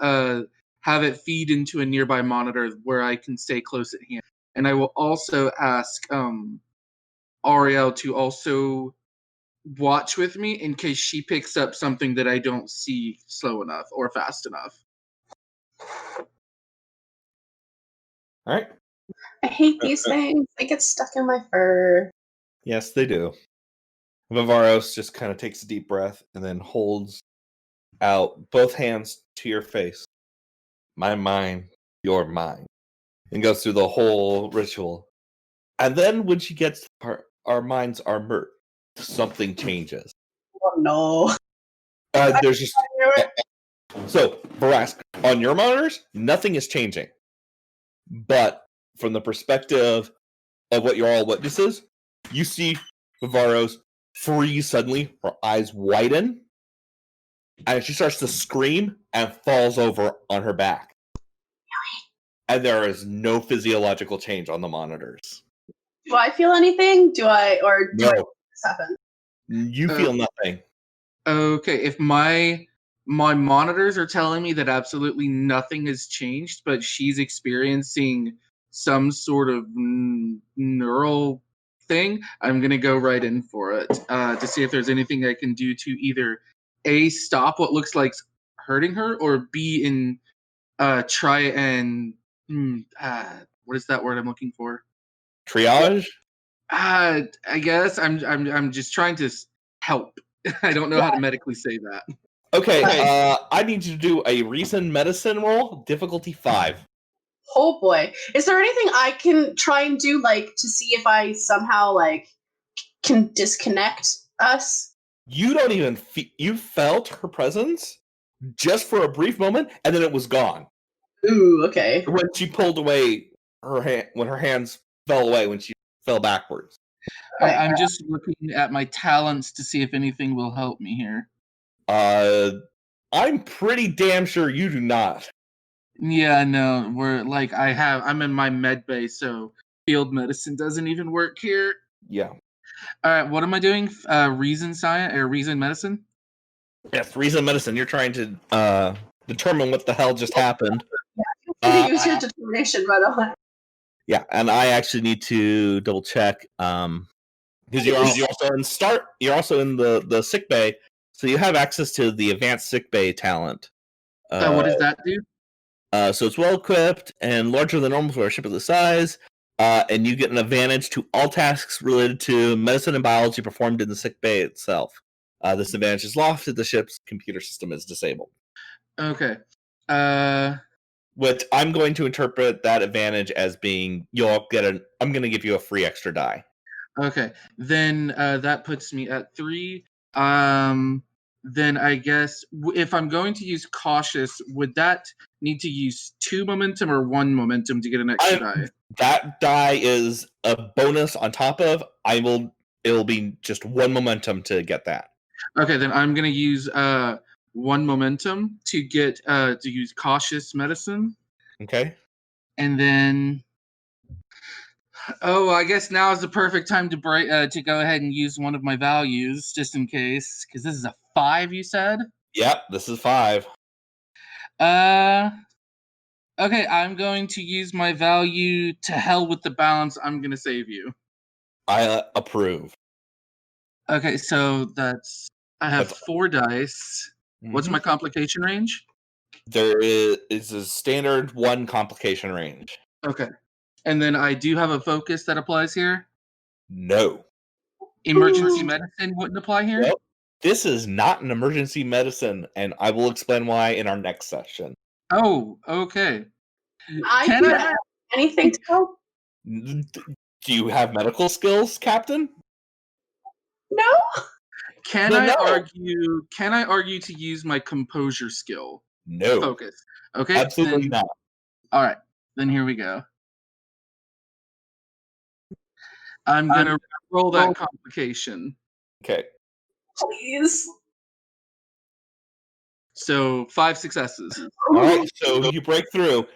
have it feed into a nearby monitor where I can stay close at hand. And I will also ask Ariel to also watch with me in case she picks up something that I don't see slow enough or fast enough. All right. I hate these things. They get stuck in my fur. Yes, they do. Vivaros just kind of takes a deep breath and then holds out both hands to your face. My mind, your mind. And goes through the whole ritual. And then when she gets to the part, our minds are merged, something changes. Oh no. There's just... So, Barask, on your monitors, nothing is changing. But from the perspective of what you're all witnesses, you see Vivaros freeze suddenly, her eyes widen, and she starts to scream and falls over on her back. And there is no physiological change on the monitors. Do I feel anything? Do I No. this happen? You feel nothing. Okay, if my monitors are telling me that absolutely nothing has changed, but she's experiencing some sort of neural thing, I'm gonna go right in for it to see if there's anything I can do to either A, stop what looks like hurting her, or B, in try and what is that word I'm looking for? Triage? I guess I'm just trying to help. I don't know how to medically say that. Okay, I need you to do a reason medicine roll, difficulty 5. Oh boy. Is there anything I can try and do, like, to see if I somehow, like, can disconnect us? You don't even you felt her presence just for a brief moment, and then it was gone. Ooh, okay. When she pulled away her hand, when her hands fell away, when she fell backwards. I'm just looking at my talents to see if anything will help me here. I'm pretty damn sure you do not. Yeah, no, I'm in my med bay, so field medicine doesn't even work here. Yeah. All right, what am I doing? Reason science or reason medicine? Yes, reason medicine. You're trying to determine what the hell just happened. Yeah, use your determination right on. Yeah, and I actually need to double check because you're also in the sick bay, so you have access to the advanced sick bay talent. What does that do? So it's well equipped and larger than normal for a ship of this size, and you get an advantage to all tasks related to medicine and biology performed in the sick bay itself. This advantage is lost if the ship's computer system is disabled. Okay. Which I'm going to interpret that advantage as being I'm going to give you a free extra die. Okay. Then that puts me at 3. Then I guess if I'm going to use cautious, would that need to use 2 momentum or 1 momentum to get an extra die? That die is a bonus on top of. It'll be just 1 momentum to get that. Okay, then I'm gonna use 1 momentum to get to use cautious medicine. Okay. And then I guess now is the perfect time to to go ahead and use one of my values just in case, because this is a 5, you said? Yep, this is 5. Okay, I'm going to use my value. To hell with the balance, I'm gonna save you. I approve. Okay, so I have 4 dice. What's my complication range? There is a standard 1 complication range. Okay. And then I do have a focus that applies here? No. Emergency medicine wouldn't apply here? Nope. This is not an emergency medicine, and I will explain why in our next session. Oh, okay. Can I have anything to help? Do you have medical skills, Captain? No. Can I argue to use my composure skill? No. Focus. Okay. Absolutely not. All right. Then here we go. I'm gonna roll that complication. Okay. Please. So 5 successes. All right. So you break through.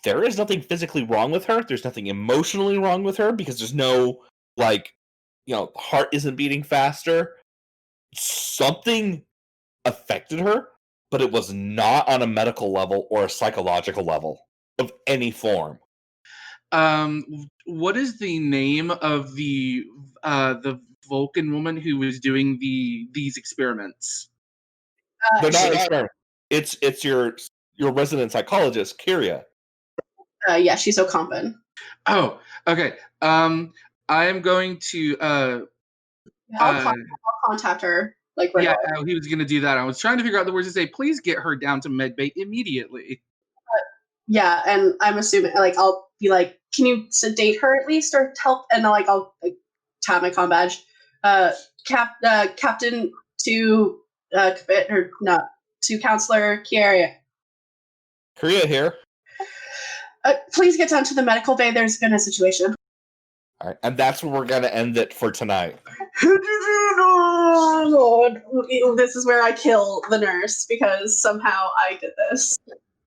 There is nothing physically wrong with her. There's nothing emotionally wrong with her because there's no heart isn't beating faster. Something affected her, but it was not on a medical level or a psychological level of any form. What is the name of the Vulcan woman who was doing these experiments? They're not experiments. It's your resident psychologist, Kyria. Yeah, she's Okampan. Oh, okay. I am going to I'll contact her. Like right yeah, away. he was going to do that. I was trying to figure out the words to say. Please get her down to medbay immediately. Yeah, and I'm assuming like I'll be like, can you sedate her at least or help? And I'll tap my comm badge. Captain to to Counselor Kyria. Kyria here. Please get down to the medical bay. There's been a situation. All right, and that's where we're going to end it for tonight. Lord, this is where I kill the nurse because somehow I did this.